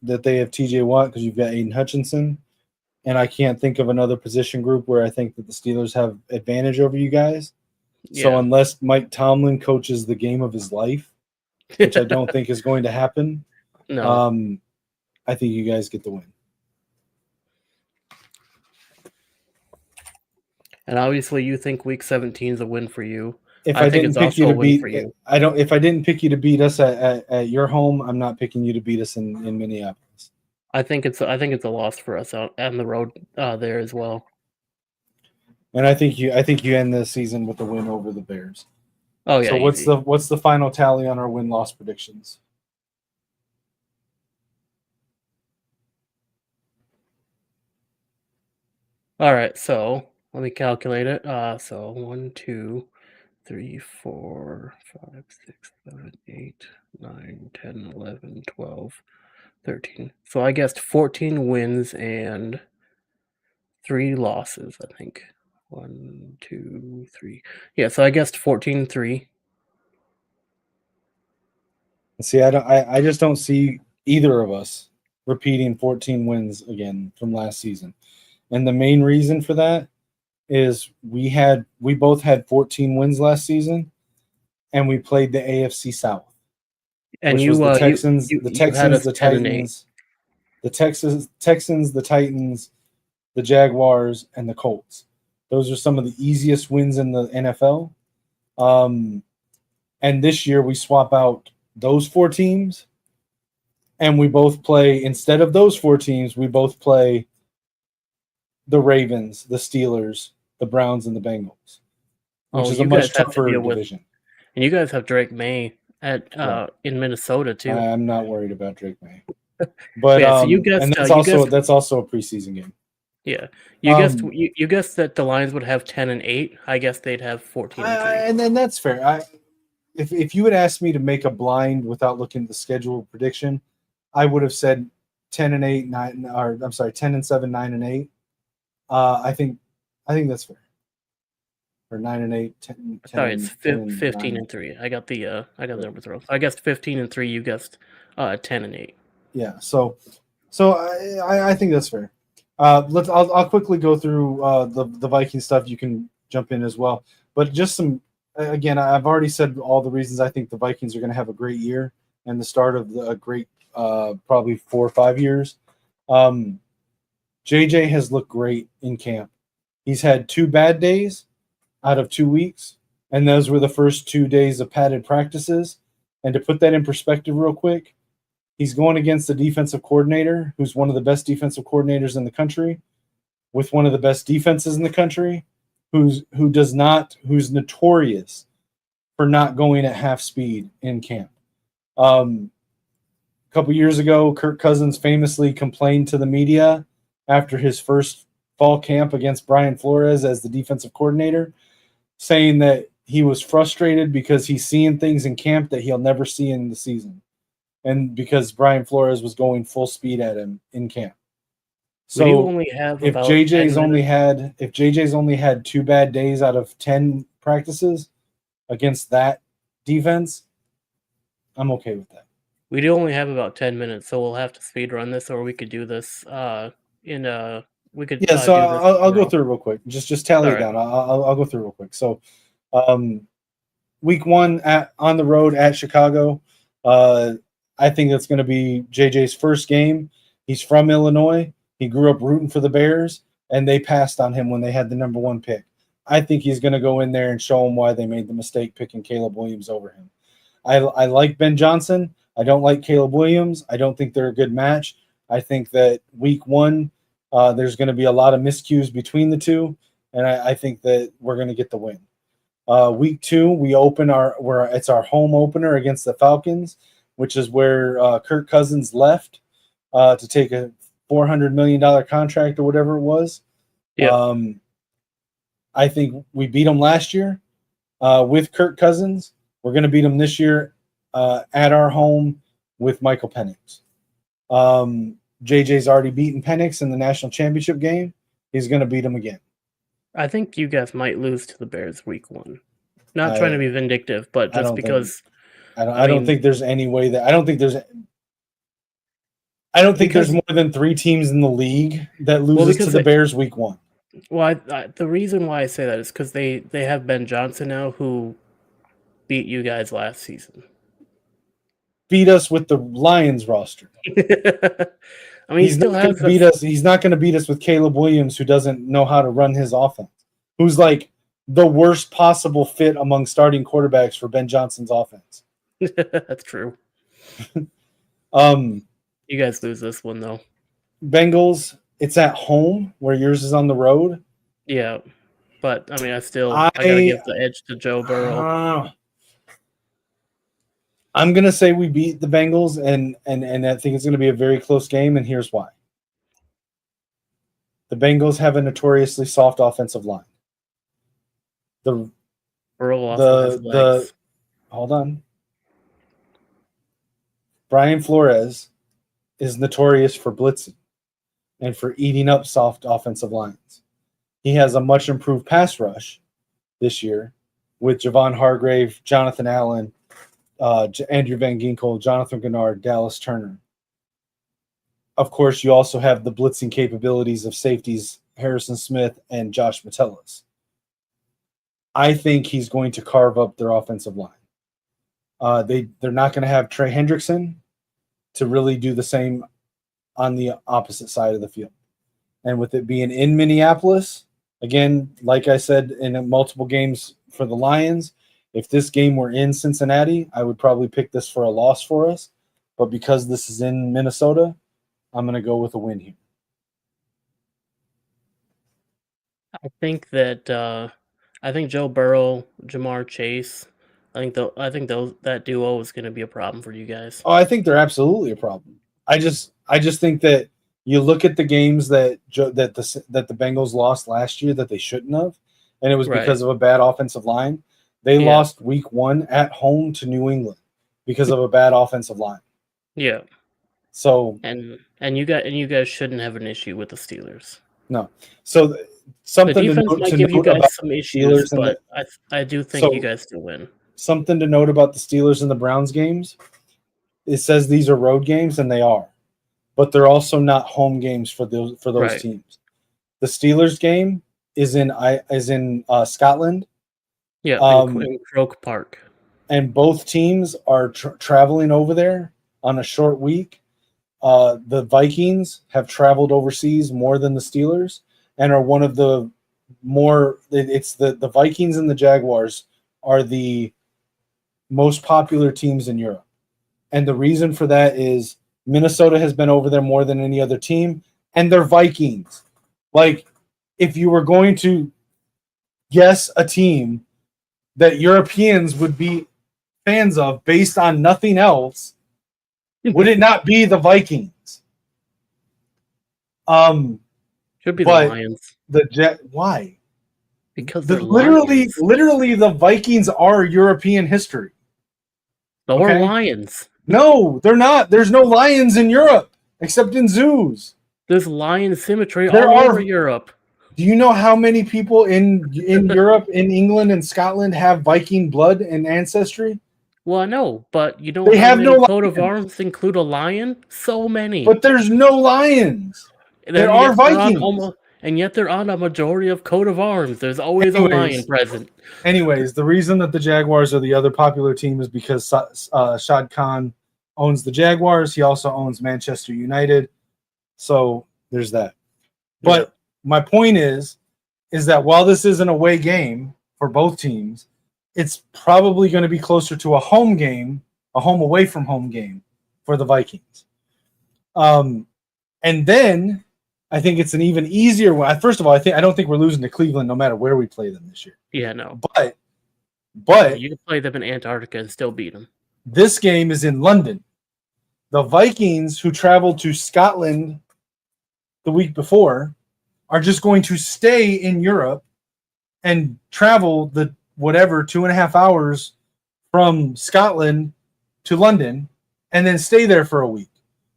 that they have TJ Watt because you've got Aiden Hutchinson, and I can't think of another position group where I think that the Steelers have advantage over you guys. So unless Mike Tomlin coaches the game of his life, which I don't think is going to happen, no. I think you guys get the win. And obviously, you think Week 17 is a win for you. If I didn't pick you to beat, if I didn't pick you to beat us at your home, I'm not picking you to beat us in Minneapolis. I think it's a loss for us out on the road there as well. And I think you end the season with a win over the Bears. Oh yeah. So what's the final tally on our win-loss predictions? All right, so let me calculate it. So 1, 2, 3, 4, 5, 6, 7, 8, 9, 10, 11, 12, 13. So I guessed 14 wins and 3 losses, I think. 1, 2, 3. Yeah, so I guessed 14-3. See, I just don't see either of us repeating 14 wins again from last season. And the main reason for that is we both had 14 wins last season, and we played the AFC South. And which was the Texans, the Titans, the Titans, the Jaguars, and the Colts. Those are some of the easiest wins in the NFL. And this year we swap out those 4 teams, and we both play, instead of those 4 teams, we both play the Ravens, the Steelers, the Browns, and the Bengals, which is a much tougher division. And you guys have Drake May in Minnesota too. I'm not worried about Drake May, but so you guessed, and that's also a preseason game. Yeah, you guessed that the Lions would have 10-8. I guess they'd have 14-3. And then that's fair. If you had asked me to make a blind without looking at the schedule prediction, I would have said 10-8, 9, or I'm sorry, 10-7, 9-8. I think that's fair. Or 9-8, 10. Sorry, it's 15-3. I got the numbers wrong. I guessed 15-3. You guessed 10-8. Yeah. So I think that's fair. I'll quickly go through the Viking stuff. You can jump in as well, but just some. Again, I've already said all the reasons I think the Vikings are going to have a great year and the start of a great probably 4 or 5 years. JJ has looked great in camp. He's had 2 bad days out of 2 weeks, and those were the first 2 days of padded practices. And to put that in perspective real quick, he's going against a defensive coordinator who's one of the best defensive coordinators in the country with one of the best defenses in the country. who's notorious for not going at half speed in camp. A couple years ago, Kirk Cousins famously complained to the media after his first fall camp against Brian Flores as the defensive coordinator, saying that he was frustrated because he's seeing things in camp that he'll never see in the season, and because Brian Flores was going full speed at him in camp. We do So only have if about 10 JJ's minutes. only had 2 bad days out of 10 practices against that defense, I'm okay with that. We do only have about 10 minutes, so we'll have to speed run this, or we could do this we could Yeah, so do this I'll go tomorrow. through it real quick. Just tally it Alright. down. I'll go through real quick. So, week 1 on the road at Chicago. I think that's going to be JJ's first game. He's from Illinois. He grew up rooting for the Bears, and they passed on him when they had the number 1 pick. I think he's going to go in there and show them why they made the mistake picking Caleb Williams over him. I like Ben Johnson. I don't like Caleb Williams. I don't think they're a good match. I think that week 1, there's going to be a lot of miscues between the two, and I think that we're going to get the win. Week 2, we open it's our home opener against the Falcons, which is where Kirk Cousins left to take a $400 million contract or whatever it was. Yeah. I think we beat them last year with Kirk Cousins. We're going to beat them this year at our home with Michael Penix. JJ's already beaten Penix in the national championship game. He's going to beat him again. I think you guys might lose to the Bears week 1. Not trying to be vindictive, but just because I don't think there's any way that I don't think there's more than 3 teams in the league that loses to the Bears week 1. Well, the reason why I say that is because they have Ben Johnson now, who beat you guys last season. Beat us with the Lions roster. I mean, he's not going to beat us. He's not going to beat us with Caleb Williams, who doesn't know how to run his offense. Who's like the worst possible fit among starting quarterbacks for Ben Johnson's offense. That's true. You guys lose this one though. Bengals. It's at home where yours is on the road. Yeah, but I mean, I gotta give the edge to Joe Burrow. I'm gonna say we beat the Bengals, and I think it's gonna be a very close game, and here's why. The Bengals have a notoriously soft offensive line. Hold on. Brian Flores is notorious for blitzing and for eating up soft offensive lines. He has a much improved pass rush this year with Javon Hargrave, Jonathan Allen, Andrew Van Ginkel, Jonathan Gennard, Dallas Turner. Of course, you also have the blitzing capabilities of safeties Harrison Smith and Josh Metellus. I think he's going to carve up their offensive line. They're not going to have Trey Hendrickson to really do the same on the opposite side of the field. And with it being in Minneapolis, again, like I said in multiple games for the Lions, if this game were in Cincinnati, I would probably pick this for a loss for us. But because this is in Minnesota, I'm going to go with a win here. I think Joe Burrow, Jamar Chase, I think that duo is going to be a problem for you guys. Oh, I think they're absolutely a problem. I just think that you look at the games that the Bengals lost last year that they shouldn't have, and it was because of a bad offensive line. They lost week 1 at home to New England because of a bad offensive line. Yeah. So and you guys shouldn't have an issue with the Steelers. No. So something the defense might give you guys some issues, but I do think you guys still win. Something to note about the Steelers and the Browns games. It says these are road games, and they are, but they're also not home games for those teams. The Steelers game is in Scotland. Yeah, in Croke Park. And both teams are traveling over there on a short week. The Vikings have traveled overseas more than the Steelers and are one of the more – it's the Vikings and the Jaguars are the most popular teams in Europe. And the reason for that is Minnesota has been over there more than any other team, and they're Vikings. Like, if you were going to guess a team that Europeans would be fans of based on nothing else, would it not be the Vikings? Should be the But Lions why? because they're Literally, Lions. literally, the Vikings are European history. So are Okay? Lions. No, they're not. There's no lions in Europe except in zoos. There's lion symmetry There all are- over Europe. Do you know how many people in Europe, in England and Scotland have Viking blood and ancestry? Well, I know, but you know They how have many no coat of lions. arms include a lion? So many. But there's no lions. And there yet are they're on Vikings. and yet they're on a majority of coat of arms. There's always a lion present. Anyways, the reason that the Jaguars are the other popular team is because Shad Khan owns the Jaguars. He also owns Manchester United. So there's that. But my point is that while this is an away game for both teams, it's probably going to be closer to a home game, a home away from home game for the Vikings. And then I think it's an even easier one. First of all, I don't think we're losing to Cleveland no matter where we play them this year. Yeah, no. But you can play them in Antarctica and still beat them. This game is in London. The Vikings, who traveled to Scotland the week before, are just going to stay in Europe and travel the 2.5 hours from Scotland to London and then stay there for a week.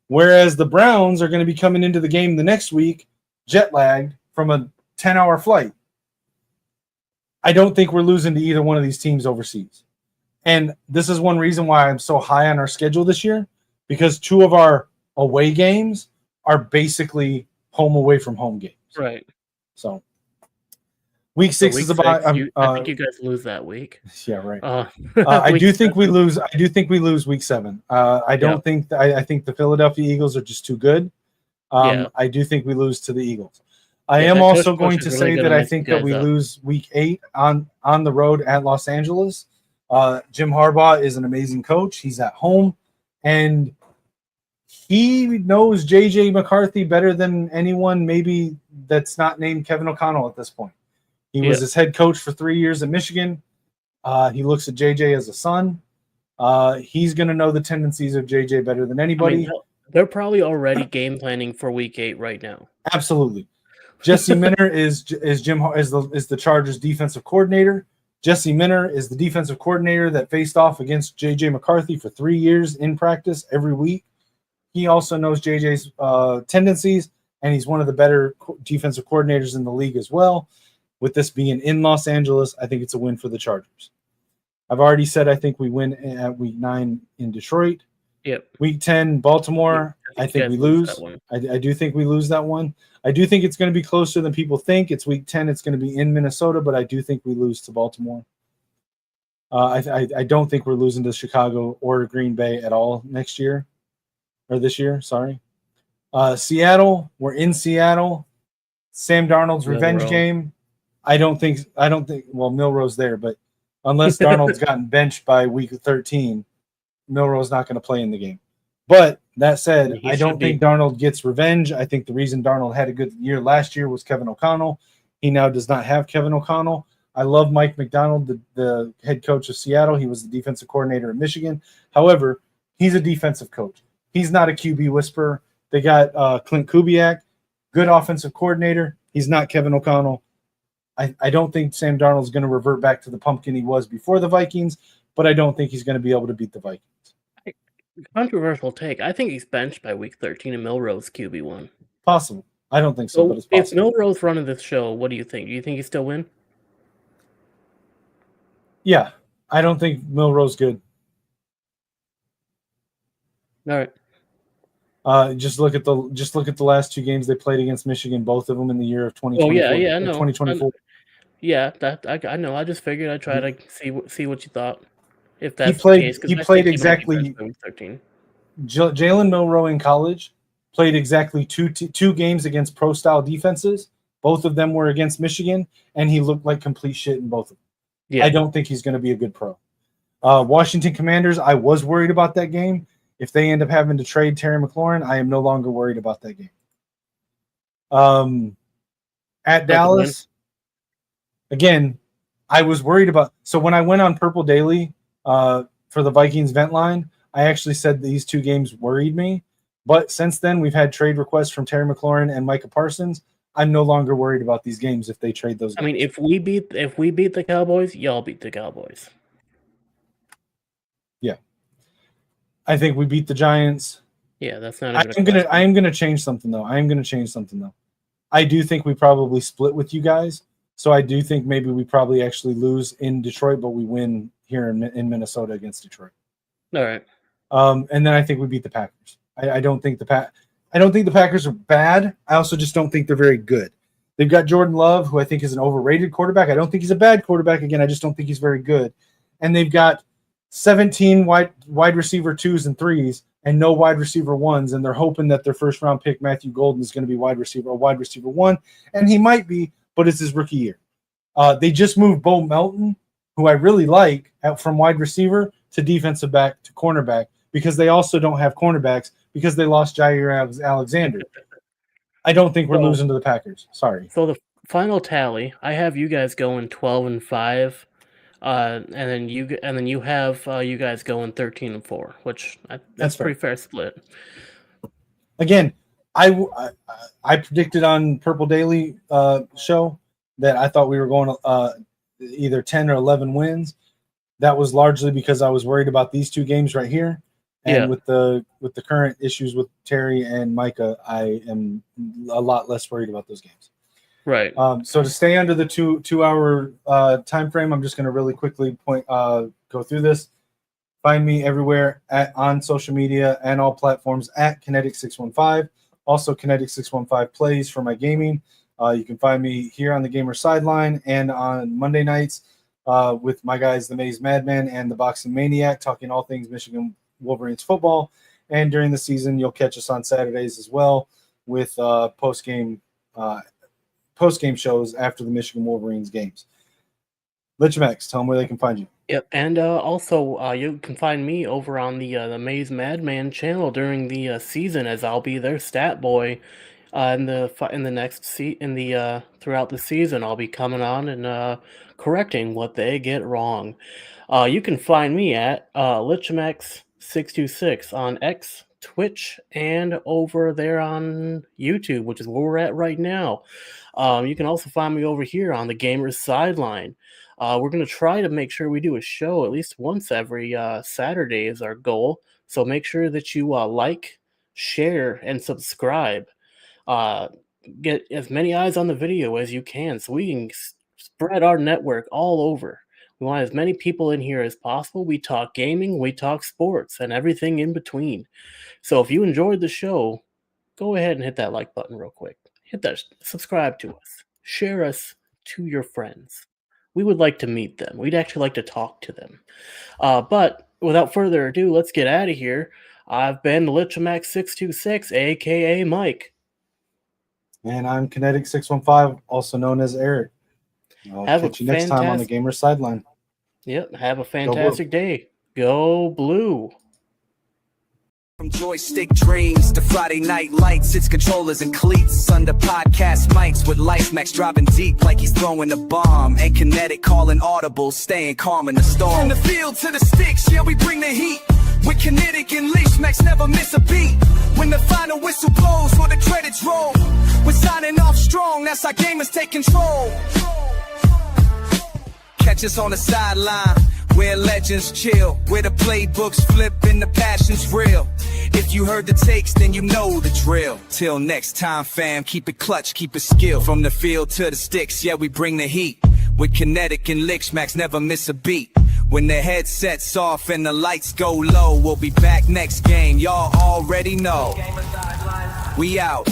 Whereas the Browns are going to be coming into the game the next week jet lagged from a 10-hour flight. I don't think we're losing to either one of these teams overseas. And this is one reason why I'm so high on our schedule this year, because 2 of our away games are basically home away from home games. Right. So week 6 is about. I think you guys lose that week. Yeah, right. I do think we lose. I do think we lose week 7. I don't think. I think the Philadelphia Eagles are just too good. I do think we lose to the Eagles. I am also going to say that I think that we lose week 8 on the road at Los Angeles. Jim Harbaugh is an amazing coach. He's at home, and he knows J.J. McCarthy better than anyone maybe that's not named Kevin O'Connell at this point. He was his head coach for 3 years at Michigan. He looks at J.J. as a son. He's going to know the tendencies of J.J. better than anybody. I mean, they're probably already game planning for week 8 right now. Absolutely. Jesse Minter is the Chargers defensive coordinator. Jesse Minter is the defensive coordinator that faced off against J.J. McCarthy for 3 years in practice every week. He also knows J.J.'s tendencies, and he's one of the better defensive coordinators in the league as well. With this being in Los Angeles, I think it's a win for the Chargers. I've already said I think we win at week 9 in Detroit. Yep. Week 10, Baltimore, I think we lose. I do think we lose that one. I do think it's going to be closer than people think. It's week 10. It's going to be in Minnesota, but I do think we lose to Baltimore. I don't think we're losing to Chicago or Green Bay at all next year. Or this year, sorry. Seattle, we're in Seattle. Sam Darnold's revenge game. I don't think well, Milroe's there, but unless Darnold's gotten benched by week 13, Milroe's not going to play in the game. But that said, I don't think Darnold gets revenge. I think the reason Darnold had a good year last year was Kevin O'Connell. He now does not have Kevin O'Connell. I love Mike McDonald, the head coach of Seattle. He was the defensive coordinator at Michigan. However, he's a defensive coach. He's not a QB whisperer. They got Clint Kubiak, good offensive coordinator. He's not Kevin O'Connell. I don't think Sam Darnold's going to revert back to the pumpkin he was before the Vikings, but I don't think he's going to be able to beat the Vikings. Controversial take. I think he's benched by week 13 and Milroe's QB1. Possible. I don't think so, but it's possible. If Milroe's running this show, what do you think? Do you think he still win? Yeah. I don't think Milroe's good. All right. Just look at the last 2 games they played against Michigan, both of them in the year of 2024. Oh yeah, no. 2024. Yeah, that I know. I just figured I'd try to see what you thought. If that's the case, he played exactly. Jalen Milroe in college played exactly two games against pro style defenses. Both of them were against Michigan, and he looked like complete shit in both of them. Yeah. I don't think he's going to be a good pro. Washington Commanders, I was worried about that game. If they end up having to trade Terry McLaurin, I am no longer worried about that game. At Dallas, again, I was worried about. So when I went on Purple Daily for the Vikings vent line, I actually said these 2 games worried me. But since then, we've had trade requests from Terry McLaurin and Micah Parsons. I'm no longer worried about these games if they trade those games. I mean, if we beat the Cowboys, y'all beat the Cowboys. Yeah, I think we beat the Giants. Yeah, that's not. I am gonna change something though. I do think we probably split with you guys. So I do think maybe we probably actually lose in Detroit, but we win here in Minnesota against Detroit. All right. And then I think we beat the Packers. I don't think the Packers are bad. I also just don't think they're very good. They've got Jordan Love, who I think is an overrated quarterback. I don't think he's a bad quarterback. Again, I just don't think he's very good. And they've got 17 wide receiver 2s and 3s and no wide receiver 1s, and they're hoping that their first round pick Matthew Golden is going to be wide receiver 1, and he might be, but it's his rookie year. They just moved Bo Melton, who I really like, from wide receiver to defensive back to cornerback, because they also don't have cornerbacks because they lost Jair Alexander. I don't think we're losing to the Packers. Sorry. So the final tally, I have you guys going 12-5, and then you have you guys going 13-4, which that's pretty fair split. Again, I predicted on Purple Daily show that I thought we were going either 10 or 11 wins. That was largely because I was worried about these 2 games right here. And with the current issues with Terry and Micah, I am a lot less worried about those games. Right. So to stay under the 2 hour time frame, I'm just going to really quickly go through this. Find me everywhere on social media and all platforms at Kinetik615. Also, Kinetik615 plays for my gaming. You can find me here on the Gamer Sideline and on Monday nights with my guys, the Maze Madman and the Boxing Maniac, talking all things Michigan Wolverines football. And during the season, you'll catch us on Saturdays as well with post-game shows after the Michigan Wolverines games. Lichemax, tell them where they can find you. Yep, and also you can find me over on the Maze Madman channel during the season, as I'll be their stat boy throughout the season. I'll be coming on and correcting what they get wrong. You can find me at Lichemax626 on X, Twitch, and over there on YouTube, which is where we're at right now. You can also find me over here on the Gamer's Sideline. We're going to try to make sure we do a show at least once every Saturday is our goal. So make sure that you like, share, and subscribe. Get as many eyes on the video as you can so we can spread our network all over. We want as many people in here as possible. We talk gaming, we talk sports, and everything in between. So if you enjoyed the show, go ahead and hit that like button real quick. Hit that, subscribe to us. Share us to your friends. We would like to meet them. We'd actually like to talk to them. But without further ado, let's get out of here. I've been Lichemax626, a.k.a. Mike. And I'm Kinetik615, also known as Eric. I'll catch you next time on the Gamer Sideline. Yep, have a fantastic day. Go Blue. From joystick dreams to Friday night lights, it's controllers and cleats under podcast mics with Lichemax driving deep like he's throwing a bomb, and Kinetik calling audible, staying calm in the storm. From the field to the sticks, yeah, we bring the heat. With Kinetik and Lichemax, never miss a beat. When the final whistle blows or the credits roll, we're signing off strong, that's how gamers take control. Catch us on the sideline, where legends chill, where the playbooks flip and the passion's real. If you heard the takes, then you know the drill. Till next time, fam, keep it clutch, keep it skill. From the field to the sticks, yeah, we bring the heat. With Kinetik and Lichemax, never miss a beat. When the headset's off and the lights go low, we'll be back next game, y'all already know. We out.